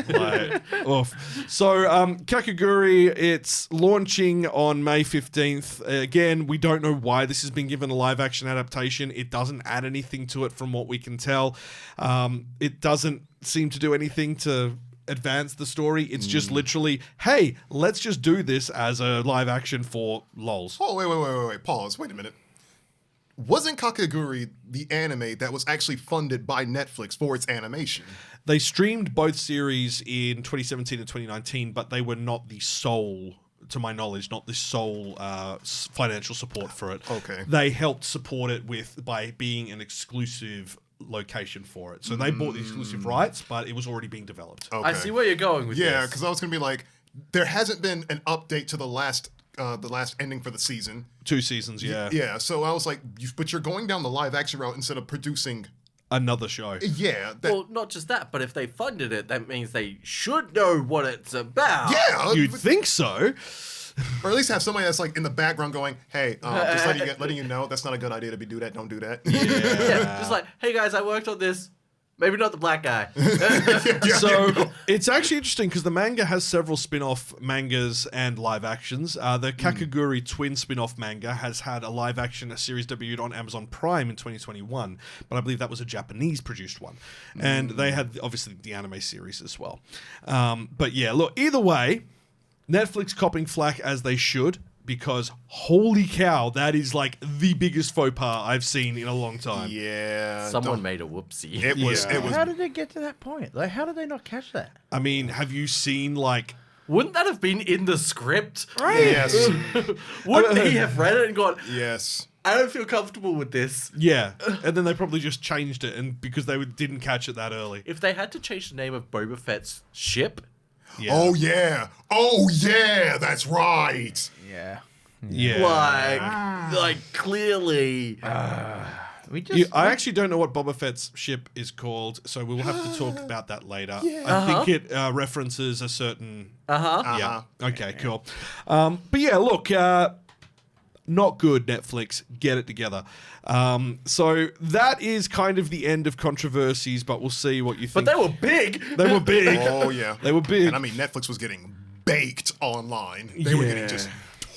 Oof. So, Kakegurui, it's launching on May 15th. Again, we don't know why this has been given a live-action adaptation. It doesn't add anything to it from what we can tell. It doesn't seem to do anything to advance the story. It's just literally, hey, let's just do this as a live-action for lols. Oh, wait. Pause. Wait a minute. Wasn't Kakegurui the anime that was actually funded by Netflix for its animation? They streamed both series in 2017 and 2019, but they were not the sole, to my knowledge, not the sole financial support for it. Okay. They helped support it by being an exclusive location for it. So they bought the exclusive rights, but it was already being developed. Okay. I see where you're going with this. Yeah, because I was going to be like, there hasn't been an update to the last ending for the season. 2 seasons, yeah. Yeah, so I was like, but you're going down the live action route instead of producing another show. Yeah. Well, not just that, but if they funded it, that means they should know what it's about. Yeah. You'd think so. Or at least have somebody that's in the background going, hey, just letting you know, that's not a good idea to do that. Don't do that. Yeah. Just hey guys, I worked on this. Maybe not the black guy. So it's actually interesting because the manga has several spin-off mangas and live actions. The Kakegurui twin spin-off manga has had a live action series debuted on Amazon Prime in 2021, but I believe that was a Japanese produced one. And they had obviously the anime series as well. But yeah, look, either way, Netflix copping flack as they should. Because holy cow, that is the biggest faux pas I've seen in a long time. Yeah. Someone made a whoopsie. It was. How did they get to that point? How did they not catch that? I mean, have you seen Wouldn't that have been in the script? Right. Yes. Wouldn't he have read it and gone, yes. I don't feel comfortable with this. Yeah. And then they probably just changed it and because they didn't catch it that early. If they had to change the name of Boba Fett's ship... Yeah. Oh yeah, that's right. Yeah. Clearly. I actually don't know what Boba Fett's ship is called, so we will have to talk about that later. Yeah. I think it references a certain... Yeah. Okay, cool. But yeah, look... not good, Netflix. Get it together. So that is kind of the end of controversies, but we'll see what you think. But they were big. They were big. Oh, yeah. They were big. And I mean, Netflix was getting baked online. They were getting just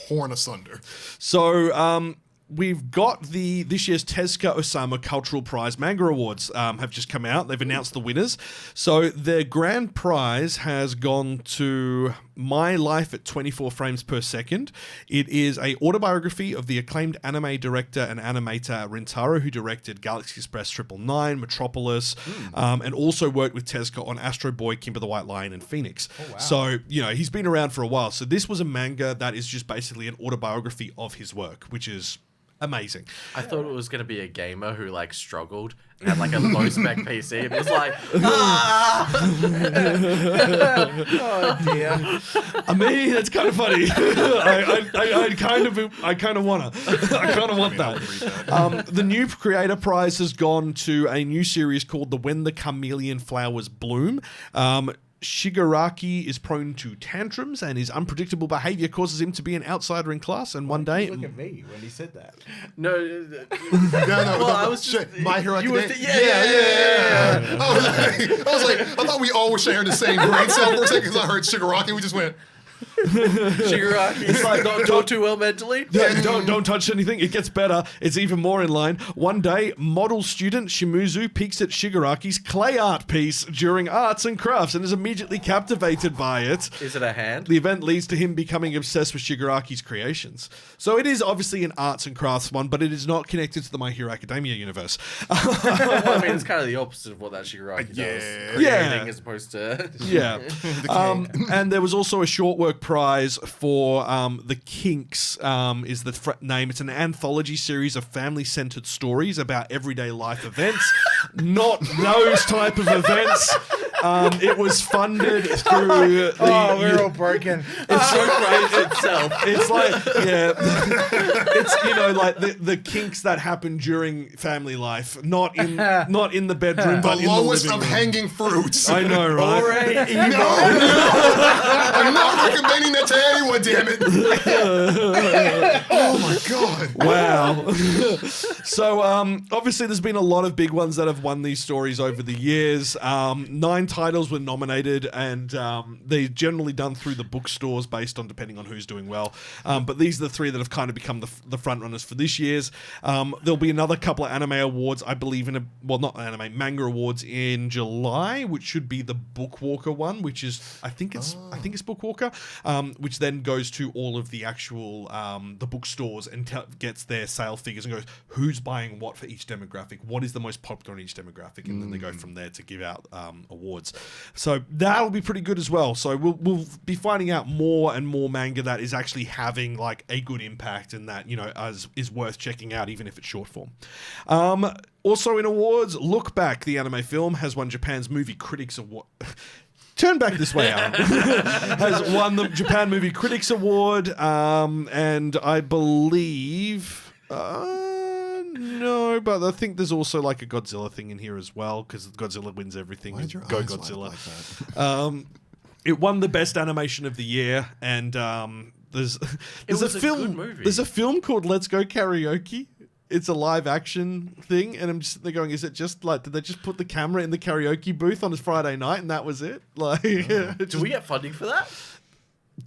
torn asunder. So, we've got this year's Tezuka Osamu Cultural Prize Manga Awards have just come out. They've announced the winners. So their grand prize has gone to My Life at 24 Frames Per Second. It is a autobiography of the acclaimed anime director and animator Rintaro, who directed Galaxy Express 999, Metropolis, and also worked with Tezuka on Astro Boy, Kimber the White Lion, and Phoenix. Oh, wow. So, he's been around for a while. So this was a manga that is just basically an autobiography of his work, which is... amazing. I thought it was going to be a gamer who struggled and had a low spec PC and was oh dear. I mean, that's kind of funny. I kind of want that. The new creator prize has gone to a new series called The When the Chameleon Flowers Bloom. Shigaraki is prone to tantrums and his unpredictable behavior causes him to be an outsider in class, and one day... Look at me when he said that. No. Well, I was just... My Hero Academia. Yeah. I was like, I thought we all were sharing the same brain cell for a second because I heard Shigaraki. We just went... Shigaraki's like not too well mentally. Yeah, don't touch anything. It gets better. It's even more in line. One day, model student Shimizu peeks at Shigaraki's clay art piece during arts and crafts and is immediately captivated by it. Is it a hand? The event leads to him becoming obsessed with Shigaraki's creations. So it is obviously an arts and crafts one, but it is not connected to the My Hero Academia universe. Well, I mean, it's kind of the opposite of what that Shigaraki does. Creating as opposed to... Yeah. And there was also a short work prize for The Kinks is the name. It's an anthology series of family-centered stories about everyday life events. Not those type of events. It was funded through the... Oh, we're all broken. It's so crazy itself. It's like, yeah. It's, you know, like the kinks that happen during family life. Not in the bedroom, but in the lowest living of room. hanging fruits. I know, right? Oreimo. No! I'm not recommending that to anyone, damn it. Oh my god. Wow. So, obviously there's been a lot of big ones that have won these stories over the years. 9 titles were nominated, and they're generally done through the bookstores based on depending on who's doing well. But these are the 3 that have kind of become the front runners for this year's. There'll be another couple of anime awards, I believe, not anime, manga awards in July, which should be the Bookwalker one, which is I think it's Bookwalker, which then goes to all of the actual the bookstores and gets their sale figures and goes who's buying what for each demographic, what is the most popular in each demographic, and then they go from there to give out awards. So that'll be pretty good as well. So we'll be finding out more and more manga that is actually having like a good impact and that, you know, is worth checking out even if it's short form. Also in awards, Look Back, the anime film, has won Japan's Movie Critics Award. Turn back this way, Alan. Has won the Japan Movie Critics Award, and I believe... no, but I think there's also like a Godzilla thing in here as well, because Godzilla wins everything. Why did your Go eyes Godzilla. light like that? It won the best animation of the year, and there's a film. good movie. There's a film called Let's Go Karaoke. It's a live action thing, and I'm just there going, is it just like, did they just put the camera in the karaoke booth on a Friday night and that was it? Like, Do we get funding for that?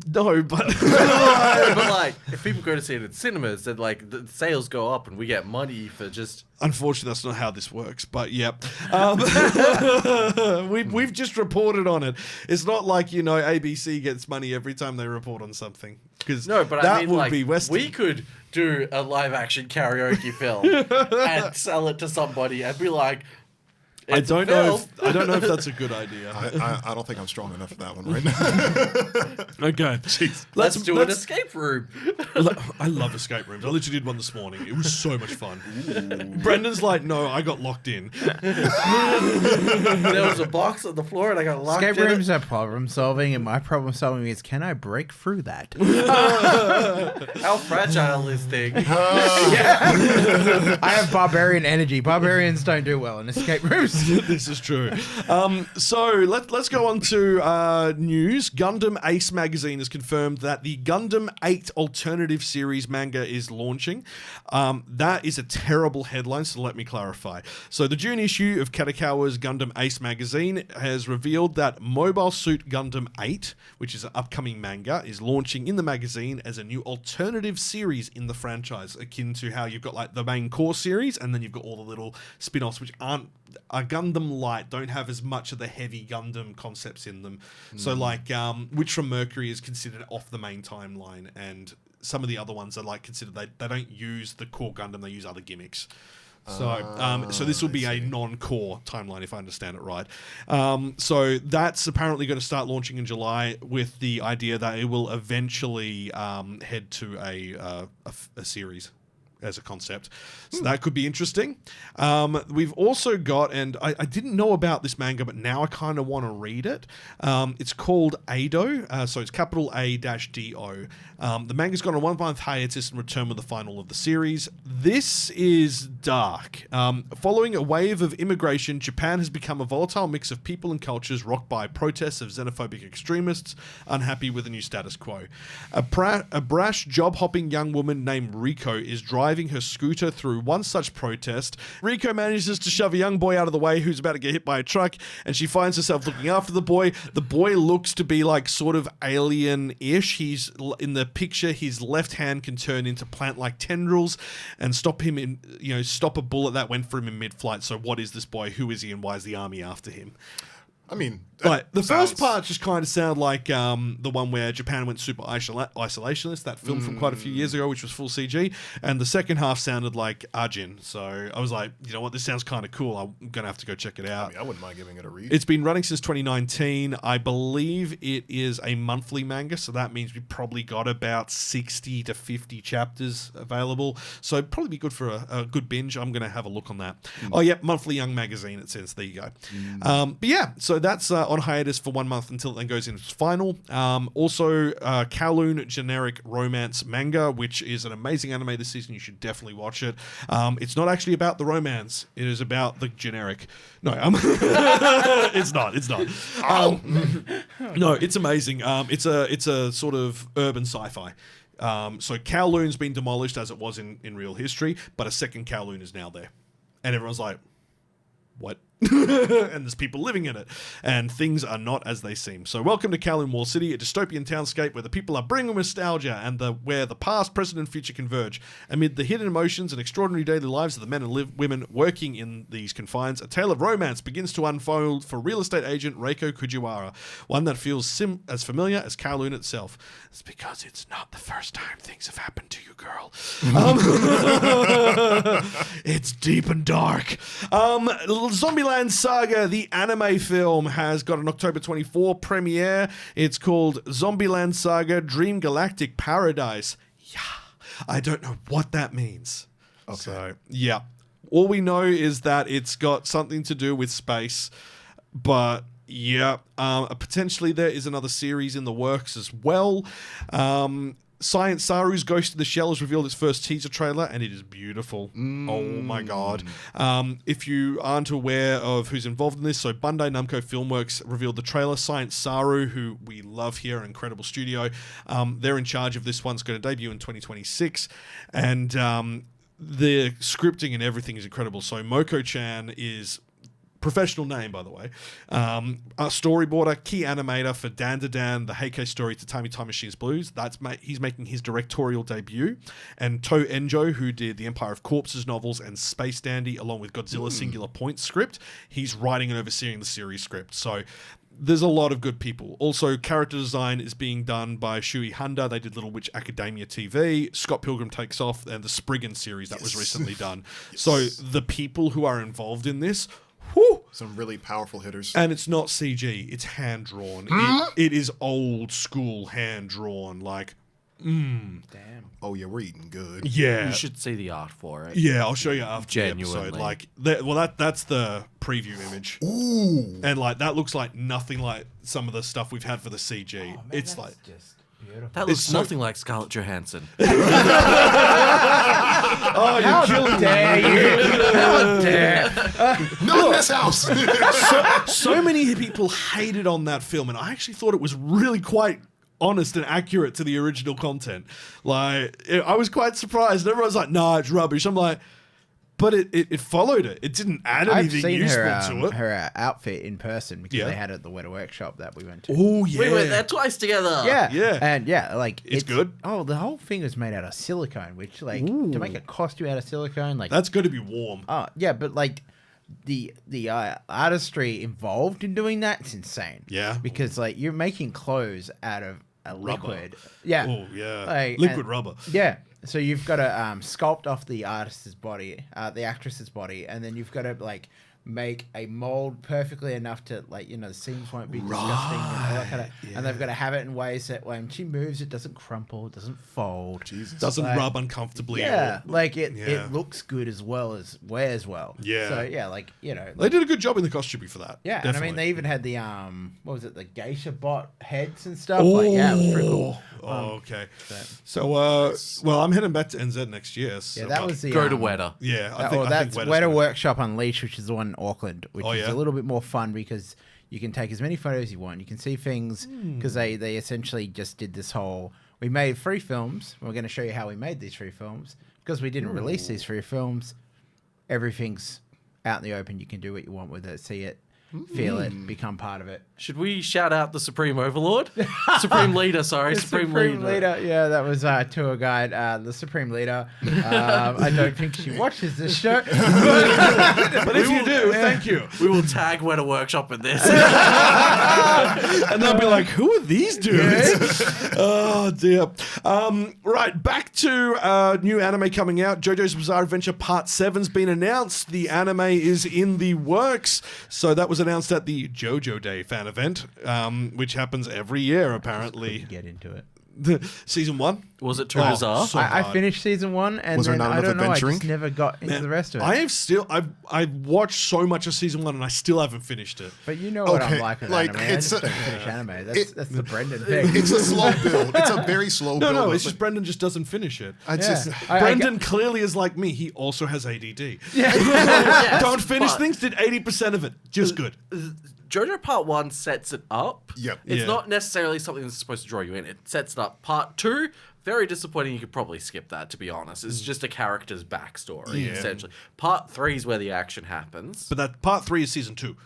No, but But like, if people go to see it in cinemas, then like the sales go up and we get money for just... Unfortunately, that's not how this works, but yep. We've just reported on it. It's not like, you know, ABC gets money every time they report on something. No, but that I mean, would like, be Western. we could do a live-action karaoke film and sell it to somebody and be like, I don't know if that's a good idea. I don't think I'm strong enough for that one right now. Okay. Jeez. let's do an escape room. I love escape rooms. I literally did one this morning. It was so much fun. Brendan's like, no, I got locked in. There was a box on the floor and I got locked Escape in rooms are problem solving, and my problem solving is, can I break through that? How fragile is thing? I have barbarian energy. Barbarians don't do well in escape rooms. This is true. So let's go on to news. Gundam Ace magazine has confirmed that the Gundam 8 alternative series manga is launching. That is a terrible headline, so let me clarify. So the June issue of Katakawa's Gundam Ace magazine has revealed that Mobile Suit Gundam 8, which is an upcoming manga, is launching in the magazine as a new alternative series in the franchise, akin to how you've got like the main core series and then you've got all the little spin-offs which aren't Gundam Light, don't have as much of the heavy Gundam concepts in them. So like Witch from Mercury is considered off the main timeline, and some of the other ones are like considered they don't use the core Gundam, they use other gimmicks. So this will be a non-core timeline, if I understand it right. So that's apparently going to start launching in July with the idea that it will eventually head to a series as a concept. So that could be interesting. We've also got, and I didn't know about this manga, but now I kind of want to read it. It's called Ado, so it's capital A-D-O. The manga's gone on 1-month hiatus and return with the final of the series. This is dark. Following a wave of immigration, Japan has become a volatile mix of people and cultures rocked by protests of xenophobic extremists unhappy with the new status quo. A brash, job-hopping young woman named Riko is driving driving her scooter through one such protest. Riko manages to shove a young boy out of the way who's about to get hit by a truck, and she finds herself looking after the boy. The boy looks to be like sort of alien-ish. He's in the picture, his left hand can turn into plant-like tendrils and stop a bullet that went for him in mid-flight. So what is this boy? Who is he, and why is the army after him? I mean, Like, the first part just kind of sounded like the one where Japan went super isolationist, that film from quite a few years ago, which was full CG. And the second half sounded like Arjun. So I was like, you know what, this sounds kind of cool. I'm going to have to go check it out. I wouldn't mind giving it a read. It's been running since 2019. I believe it is a monthly manga, so that means we probably got about 60 to 50 chapters available. So it'd probably be good for a good binge. I'm going to have a look on that. Oh, yeah, Monthly Young Magazine, it says. There you go. But yeah, so that's on hiatus for 1 month until it then goes into its final. Also, Kowloon Generic Romance Manga, which is an amazing anime this season. You should definitely watch it. It's not actually about the romance. It is about the generic. No, it's not. It's not. No, it's amazing. It's a sort of urban sci-fi. So Kowloon's been demolished as it was in real history, but a second Kowloon is now there. And everyone's like, what? And there's people living in it, and things are not as they seem. So welcome to Kowloon Wall City, a dystopian townscape where the people are bringing nostalgia and where the past, present, and future converge. Amid the hidden emotions and extraordinary daily lives of the men and women working in these confines, a tale of romance begins to unfold for real estate agent Reiko Kujiwara, one that feels as familiar as Kowloon itself. It's because it's not the first time things have happened to you, girl. It's deep and dark. Zombieland Saga, the anime film, has got an October 24 premiere. It's called Zombieland Saga Dream Galactic Paradise. Yeah, I don't know what that means. Okay. So, yeah. All we know is that it's got something to do with space, but yeah, potentially there is another series in the works as well. Science Saru's Ghost in the Shell has revealed its first teaser trailer, and it is beautiful. Oh my god. If you aren't aware of who's involved in this, so Bandai Namco Filmworks revealed the trailer. Science Saru, who we love here, an incredible studio, they're in charge of this one. It's going to debut in 2026, and the scripting and everything is incredible. So Moko-chan is... professional name, by the way. A storyboarder, key animator for Dan to Dan, the Heike story Tatami Time Machine's Blues. He's making his directorial debut. And To Enjo, who did the Empire of Corpses novels and Space Dandy, along with Godzilla Singular Point script, he's writing and overseeing the series script. So there's a lot of good people. Also, character design is being done by Shui Handa. They did Little Witch Academia TV. Scott Pilgrim Takes Off, and the Spriggan series that was recently done. So the people who are involved in this... whew, some really powerful hitters. And it's not CG, it's hand-drawn. It is old school hand-drawn, like, Damn. Oh yeah, we're eating good. Yeah. You should see the art for it. Yeah, I'll show you after Genuinely. the episode. Like, that's the preview image. Ooh. And, like, that looks like nothing like some of the stuff we've had for the CG. Oh, man, it's that's like... just beautiful. That looks nothing like Scarlett Johansson. Oh, you're killing me. How dare! No, in this house. So many people hated on that film, and I actually thought it was really quite honest and accurate to the original content. Like, I was quite surprised. Everyone's like, nah, it's rubbish. I'm like, but it followed it. It didn't add anything useful to it. Her outfit in person because they had it at the Weta Workshop that we went to. Oh, yeah. We went there twice together. Yeah. Yeah. And yeah, like it's good. Oh, the whole thing is made out of silicone, which like to make a costume out of silicone, like that's got to be warm. Oh, yeah, but like the artistry involved in doing that, it's insane. Yeah. Because like you're making clothes out of a liquid. Yeah. Oh, yeah. Like, liquid rubber. Yeah. So you've got to sculpt off the artist's body, the actress's body, and then you've got to like make a mold perfectly enough to like, you know, the seams won't be disgusting and all that kind of, and they've got to have it in ways that when she moves it doesn't crumple, it doesn't fold, doesn't rub uncomfortably. Yeah, like it looks good as well as wears well. Yeah. So yeah, like, you know, they did a good job in the costuming for that. Yeah, definitely. and I mean they even had the what was it, the geisha bot heads and stuff. Like, yeah, it was pretty cool. Okay. So well, I'm heading back to NZ next year. So yeah, that was the go to Weta. Yeah, I think that's Weta Workshop Unleashed, which is the one in Auckland, which is a little bit more fun because you can take as many photos you want. You can see things because they essentially just did this whole we made 3 films. We're going to show you how we made these 3 films. Because we didn't release these 3 films, everything's out in the open. You can do what you want with it, see it, feel it, become part of it. Should we shout out the Supreme Overlord? Supreme Leader, sorry. Supreme Leader. Yeah, that was our tour guide, the Supreme Leader. I don't think she watches this show. But if you do, thank you. We will tag Weta Workshop in this. And they'll be like, who are these dudes? Oh, dear. Right, back to new anime coming out. JoJo's Bizarre Adventure Part 7's been announced. The anime is in the works. So that was announced at the JoJo Day fan event, which happens every year, apparently. Get into it. Season 1? Was it too bizarre? So I finished season 1, and then I don't know. I just never got into the rest of it. I've watched so much of season 1, and I still haven't finished it. But you know what I'm like with anime. I just don't finish anime. That's the Brendan thing. It's a slow build. It's a very slow build. No, it's just Brendan just doesn't finish it. Brendan clearly is like me. He also has ADD. Yes, don't finish things. Did 80% of it. Just good. JoJo Part 1 sets it up. Yep. It's not necessarily something that's supposed to draw you in. It sets it up. Part 2, very disappointing. You could probably skip that, to be honest. It's just a character's backstory, essentially. Part 3 is where the action happens. But that Part 3 is season 2.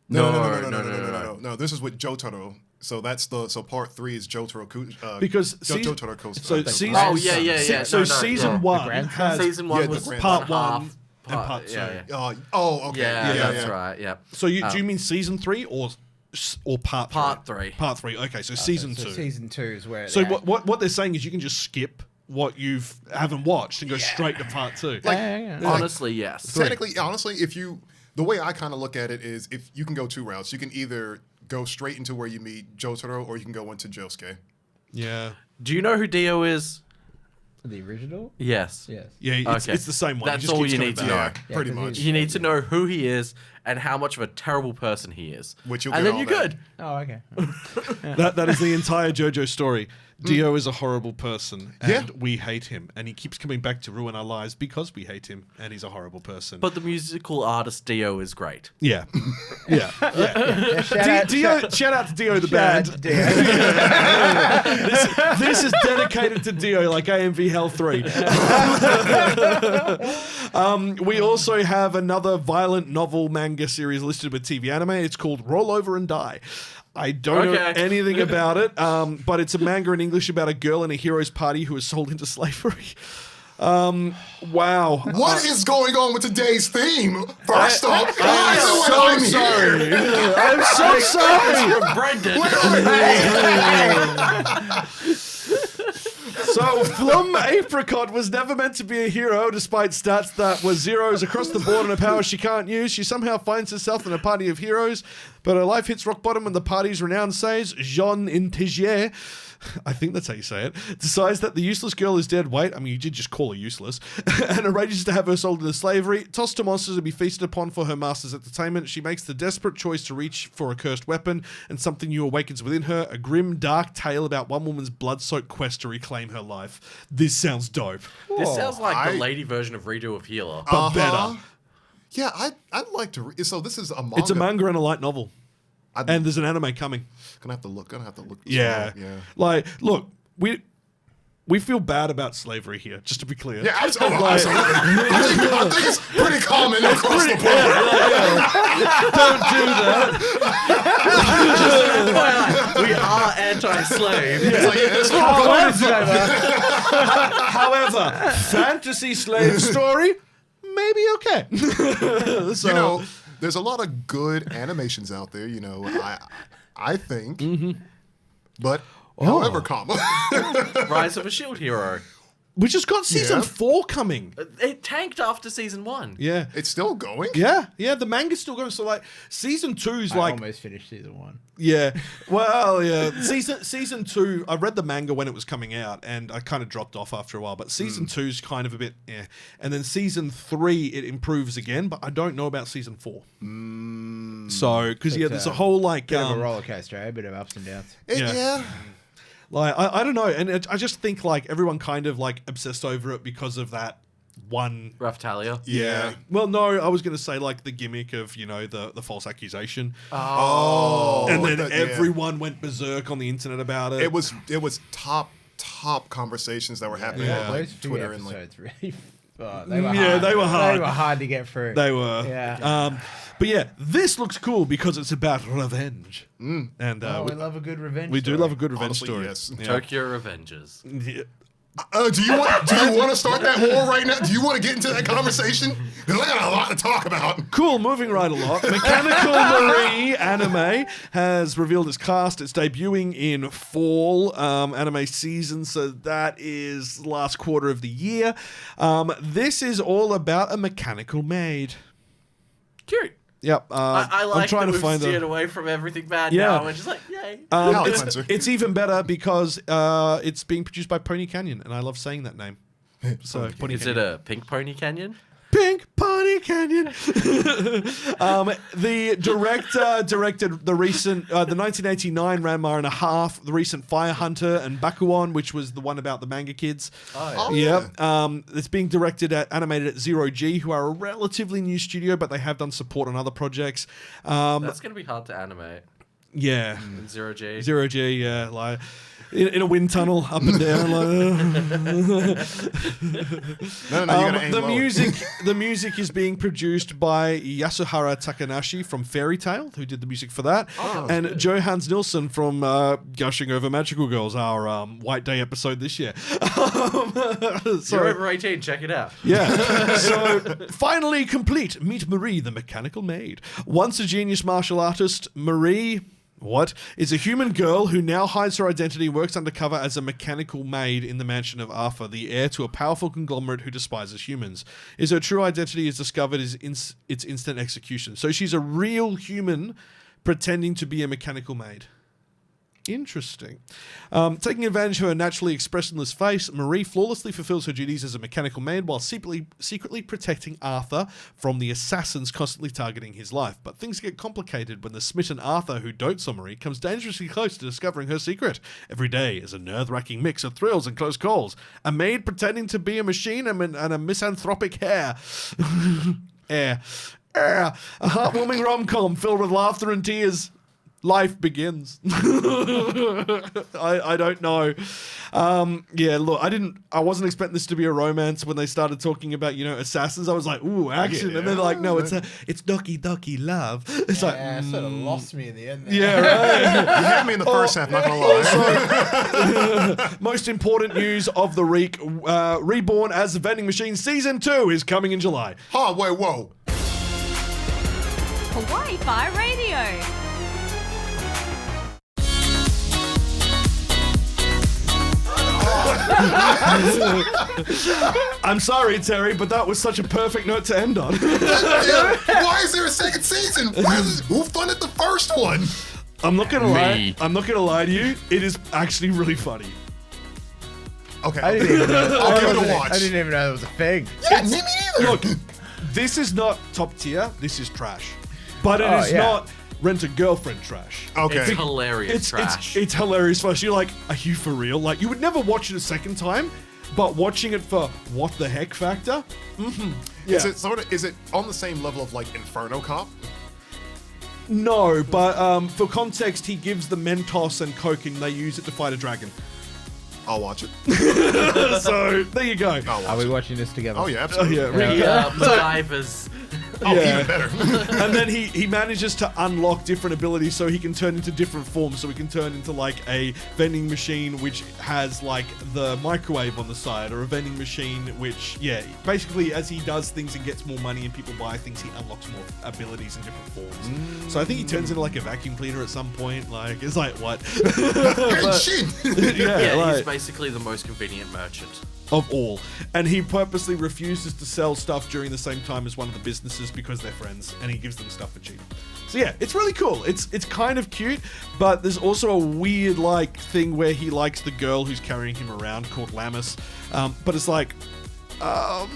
No. This is with Jotaro. So that's part 3 is Jotaro. Because Jotaro Coast. So season. Oh yeah. So season 1 has season 1 was part 1 and part part 2. Okay. Yeah, that's right. Yeah. So do you mean season 3 or part 3? Part 3. Part 3. Okay, so season 2. Season 2 is where. So what they're saying is you can just skip what haven't watched and go straight to part 2. Honestly, yes. Technically, honestly, the way I kind of look at it is if you can go 2 routes. You can either go straight into where you meet Jotaro, or you can go into Josuke. Yeah. Do you know who Dio is? The original? Yes. Yeah, it's the same one. That's all you need to know. Pretty much. You need to know who he is and how much of a terrible person he is. And then you're good. Oh, okay. That is the entire JoJo story. Dio is a horrible person, and we hate him, and he keeps coming back to ruin our lives because we hate him, and he's a horrible person. But the musical artist Dio is great. Yeah. Shout out to Dio the band. This is dedicated to Dio, like AMV Hell 3. We also have another violent novel manga series listed with TV anime. It's called Roll Over and Die. I don't know anything about it, but it's a manga in English about a girl in a hero's party who is sold into slavery. Wow. What is going on with today's theme? First off, I'm so sorry. I'm so sorry. Brendan. So, Flum Apricot was never meant to be a hero, despite stats that were zeros across the board and a power she can't use. She somehow finds herself in a party of heroes, but her life hits rock bottom when the party's renowned sage, Jean Intigier, I think that's how you say it, decides that the useless girl is dead weight. I mean, you did just call her useless. And arranges to have her sold into slavery, tossed to monsters to be feasted upon for her master's entertainment. She makes the desperate choice to reach for a cursed weapon, and something new awakens within her, a grim, dark tale about one woman's blood-soaked quest to reclaim her life. This sounds dope. This sounds like the lady version of Redo of Healer. But better. Yeah, I'd like to read. So this is a manga. It's a manga and a light novel. And there's an anime coming. Gonna have to look. Yeah. Like, look, we feel bad about slavery here, just to be clear. Yeah, absolutely. I think it's pretty common across the board. Don't do that. We are anti-slave. However, fantasy slave story, maybe okay. So, there's a lot of good animations out there, I think. But however, Rise of a Shield Hero. We just got season 4 coming. It tanked after season 1. Yeah. It's still going? Yeah, the manga's still going. So, like, season 2's I like... almost finished season 1. Yeah. Well, yeah. Season 2, I read the manga when it was coming out, and I kind of dropped off after a while. But season 2's kind of a bit, And then season 3, it improves again, but I don't know about season 4. So, because, there's a whole, like... Bit of a roller coaster, a bit of ups and downs. Yeah. Like, I don't know. And I just think, like, everyone kind of, like, obsessed over it because of that one. Raftalia. Yeah. Well, no, I was going to say like the gimmick of, the false accusation. Oh. And then everyone went berserk on the internet about it. It was top conversations that were happening on Those few Twitter and episodes really. They were hard. they were hard. They were hard to get through. They were. Yeah. But yeah, this looks cool because it's about revenge. And we love a good revenge. we do story. love a good revenge Honestly, story. yes. Yeah. Tokyo Revengers. Yeah. Do you want to start that war right now? Do you want to get into that conversation? Because I got a lot to talk about. Cool, moving right along. Mechanical Marie Anime has revealed its cast. It's debuting in fall anime season, so that is last quarter of the year. This is all about a mechanical maid. Cute. Yep. I like I'm trying that to we've find steered away from everything bad Yeah. now. We're just like, yay. It's even better because it's being produced by Pony Canyon, and I love saying that name. So Pony Is Canyon. it a Pink Pony Canyon? Pink Pony Canyon. The director directed the recent, the 1989 Ranma and a half, the recent Fire Hunter and Bakuten, which was the one about the manga kids. Oh, yeah. It's being animated at Zero G, who are a relatively new studio, but they have done support on other projects. That's going to be hard to animate. Yeah. In Zero G. Zero G, yeah. Like in a wind tunnel, up and down. Like, No, you gotta aim the lower. music is being produced by Yasuhara Takanashi from Fairy Tail, who did the music for that, and Johannes Nilsson from Gushing Over Magical Girls, our White Day episode this year. You're over 18, check it out. Yeah. So, finally complete. Meet Marie, the mechanical maid. Once a genius martial artist, Marie... is a human girl who now hides her identity and works undercover as a mechanical maid in the mansion of Arthur, the heir to a powerful conglomerate who despises humans. Her true identity is discovered is its instant execution. So she's a real human pretending to be a mechanical maid. Interesting. Taking advantage of her naturally expressionless face, Marie flawlessly fulfills her duties as a mechanical maid while secretly protecting Arthur from the assassins constantly targeting his life. But things get complicated when the smitten Arthur, who dotes on Marie, comes dangerously close to discovering her secret. Every day is a nerve-wracking mix of thrills and close calls. A maid pretending to be a machine and a misanthropic hare. A heartwarming rom-com filled with laughter and tears. Life begins. I don't know. Look, I wasn't expecting this to be a romance when they started talking about, assassins. I was like, ooh, action. And they're like, no, it's Doki Doki love. It's sort of lost me in the end there. Yeah, right. You had me in the first half, not gonna lie. Most important news of the week, Reborn as a Vending Machine Season 2 is coming in July. Oh, wait, whoa. Kawaii-Fi Radio. I'm sorry, Terry, but that was such a perfect note to end on. Why is there a second season? Who funded the first one? I'm not gonna lie. I'm not gonna lie to you. It is actually really funny. Okay, I didn't even know. I'll give it a watch. I didn't even know there was a thing. Yeah, me neither. Look, this is not top tier. This is trash, but it is not Rent-A-Girlfriend trash. Okay, It's hilarious trash. It's hilarious trash. You're like, are you for real? Like, you would never watch it a second time, but watching it for what the heck factor. Mm-hmm. Yeah. Is it on the same level of like Inferno Cop? No, but for context, he gives the Mentos and Coke and they use it to fight a dragon. I'll watch it. So, there you go. Are we watching this together? Oh, yeah, absolutely. MacGyver's. Even better. And then he manages to unlock different abilities so he can turn into different forms. So he can turn into like a vending machine which has like the microwave on the side, or a vending machine which, basically as he does things and gets more money and people buy things, he unlocks more abilities in different forms. So I think he turns into like a vacuum cleaner at some point. Like, it's like, what? He's basically the most convenient merchant of all, and he purposely refuses to sell stuff during the same time as one of the businesses because they're friends, and he gives them stuff for cheap. So yeah, it's really cool. It's kind of cute, but there's also a weird like thing where he likes the girl who's carrying him around called Lamus, but it's like, I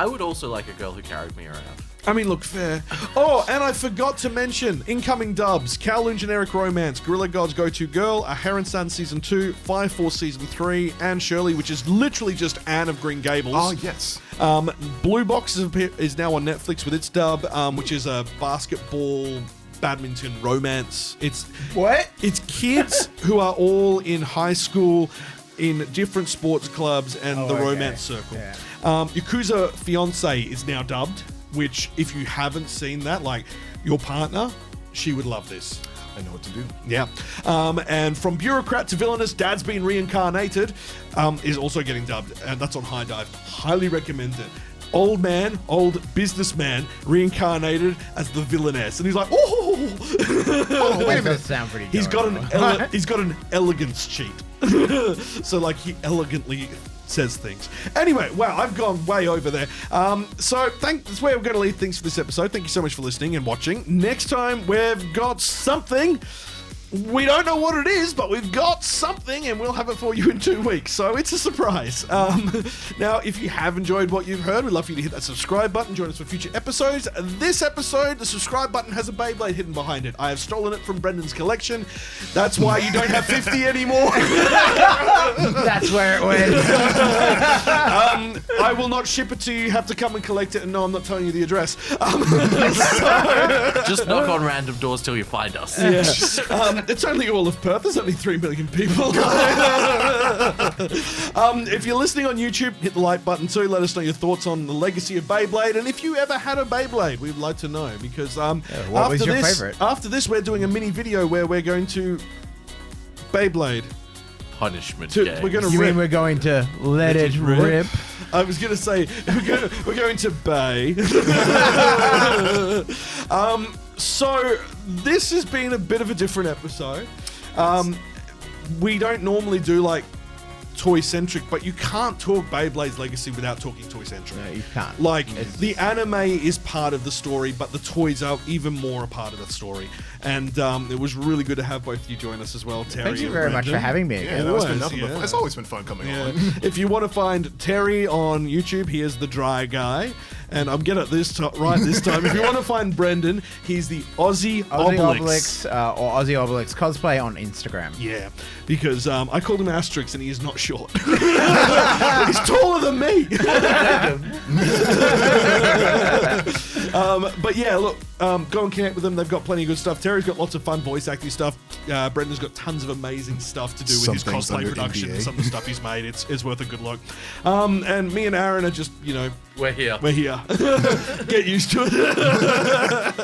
would also like a girl who carried me around. I mean, look, fair. Oh, and I forgot to mention incoming dubs: Kowloon Generic Romance, Gorilla God's Go-To Girl, A Heron-san Season 2, 5-4 Season 3, Anne Shirley, which is literally just Anne of Green Gables. Oh, yes. Blue Box is now on Netflix with its dub, which is a basketball badminton romance. It's kids who are all in high school in different sports clubs and the romance circle. Yeah. Yakuza Fiance is now dubbed, which if you haven't seen that, like your partner, she would love this. I know what to do. Yeah. And From Bureaucrat to Villainous, Dad's Been Reincarnated is also getting dubbed, and that's on High Dive. Highly recommend it. Old businessman, reincarnated as the villainess, and he's like, oh, Wait a minute, sound pretty. he's got an elegance cheat, so like he elegantly says things. Anyway, wow, I've gone way over there. So that's where we're going to leave things for this episode. Thank you so much for listening and watching. Next time we've got something. We don't know what it is, but we've got something, and we'll have it for you in 2 weeks. So it's a surprise. Now, if you have enjoyed what you've heard, we'd love for you to hit that subscribe button. Join us for future episodes. This episode, the subscribe button has a Beyblade hidden behind it. I have stolen it from Brendan's collection. That's why you don't have 50 anymore. That's where it went. I will not ship it to you. You have to come and collect it. And no, I'm not telling you the address. Just knock on random doors till you find us. Yeah. It's only all of Perth. There's only 3 million people. If you're listening on YouTube, hit the like button too. Let us know your thoughts on the legacy of Beyblade, and if you ever had a Beyblade, we'd like to know, because what was your favorite? After this, we're doing a mini video where we're going to Beyblade. Punishment We're games. going to You mean we're going to let it rip? I was going to say we're going to Bay. So this has been a bit of a different episode. We don't normally do like toy-centric, but you can't talk Beyblade's legacy without talking toy-centric. No, you can't. Like, the anime is part of the story, but the toys are even more a part of the story. And it was really good to have both of you join us as well, Terry. Thank you and very much Brendan. for having me again. Yeah, it's been nothing but fun. It's always been fun coming on. If you want to find Terry on YouTube, he is the dry guy. And I'm getting it right this time. If you want to find Brendan, he's the AussieObelix. Or AussieObelix cosplay on Instagram. Yeah, because I called him Asterix and he is not short. He's taller than me. But yeah, look, go and connect with them. They've got plenty of good stuff. Terry's got lots of fun voice acting stuff. Brendan's got tons of amazing stuff to do with his cosplay production and some of the stuff he's made. It's worth a good look. And me and Aaron are just, We're here. Get used to it.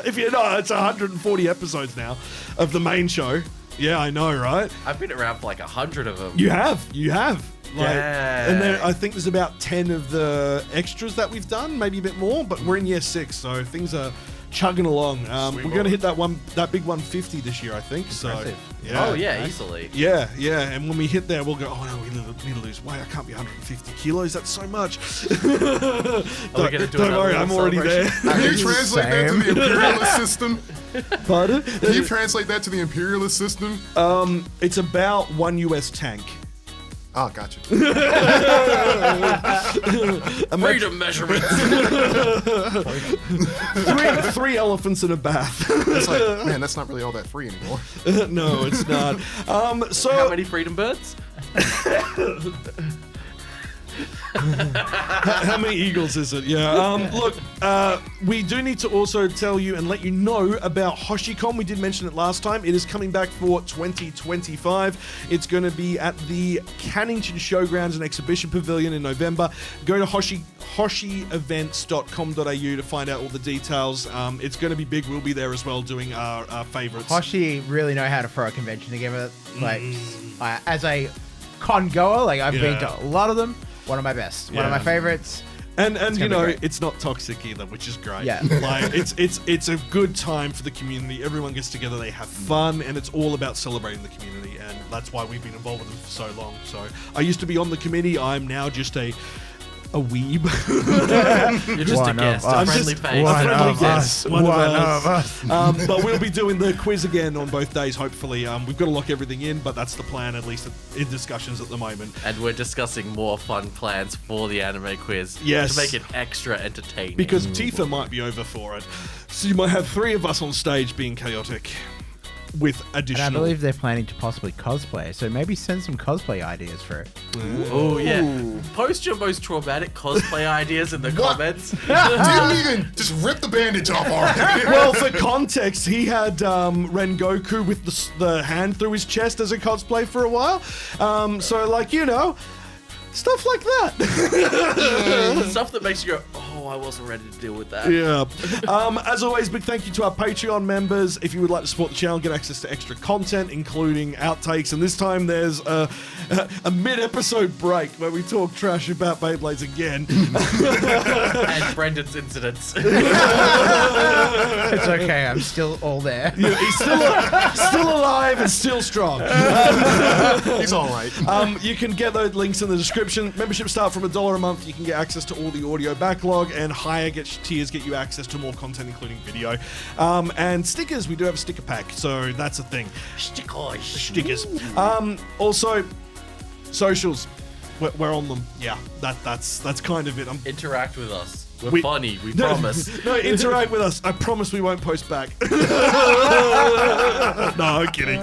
If you know, it's 140 episodes now of the main show. Yeah, I know, right? I've been around for like 100 of them. You have. Yeah. And then I think there's about 10 of the extras that we've done, maybe a bit more, but we're in year 6, so things are chugging along. We're going to hit that big 150 this year, I think. Impressive. So, yeah. Oh, yeah, easily. Yeah. And when we hit there, we'll go, oh no, we need to lose weight. I can't be 150 kilos. That's so much. Don't worry, I'm already there. Can you translate that to the imperialist system? Pardon? Can you translate that to the imperialist system? It's about 1 US tank. Oh, gotcha. Freedom measurements. 3 elephants in a bath. It's like, man, that's not really all that free anymore. No, it's not. So how many freedom birds? How many eagles is it? Yeah. Look, we do need to also tell you and let you know about Hoshicon. We did mention it last time. It is coming back for 2025. It's going to be at the Cannington Showgrounds and Exhibition Pavilion in November. Go to hoshievents.com.au to find out all the details. It's going to be big. We'll be there as well doing our favorites. Hoshi really know how to throw a convention together. Like, as a con goer, like I've been to a lot of them. One of my best. One of my favorites. And it's not toxic either, which is great. Yeah. Like it's a good time for the community. Everyone gets together, they have fun, and it's all about celebrating the community, and that's why we've been involved with them for so long. So I used to be on the committee. I'm now just a a weeb. You're just One a guest, of a us. friendly face. One One friendly of guest. us. One of One us. of us. But we'll be doing the quiz again on both days, hopefully. We've got to lock everything in, but that's the plan, at least in discussions at the moment. And we're discussing more fun plans for the anime quiz. Yes. To make it extra entertaining. Because Tifa might be over for it. So you might have 3 of us on stage being chaotic with And I additional... believe they're planning to possibly cosplay, so maybe send some cosplay ideas for it. Oh, yeah. Post your most traumatic cosplay ideas in the comments. Didn't even just rip the bandage off already. Well, for context, he had Rengoku with the hand through his chest as a cosplay for a while. So, like, you know, stuff like that. Stuff that makes you go, oh, I wasn't ready to deal with that. Yeah. As always, big thank you to our Patreon members. If you would like to support the channel, get access to extra content, including outtakes. And this time there's a mid-episode break where we talk trash about Beyblades again. And Brendan's incidents. It's okay, I'm still all there. Yeah, he's still alive and still strong. He's all right. You can get those links in the description. Memberships start from $1 a month. You can get access to all the audio backlog, and higher tiers get you access to more content, including video. And stickers, we do have a sticker pack, so that's a thing. Stickers. Also, socials. We're on them. Yeah, that's kind of it. Interact with us. We're funny, we promise. No, interact with us. I promise we won't post back. No, I'm kidding.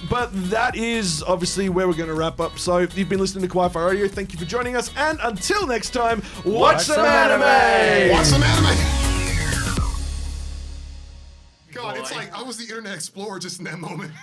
But that is obviously where we're going to wrap up. So you've been listening to Kawaii-Fi Radio. Thank you for joining us. And until next time, watch some anime! Watch some anime! God, it's like I was the Internet Explorer just in that moment.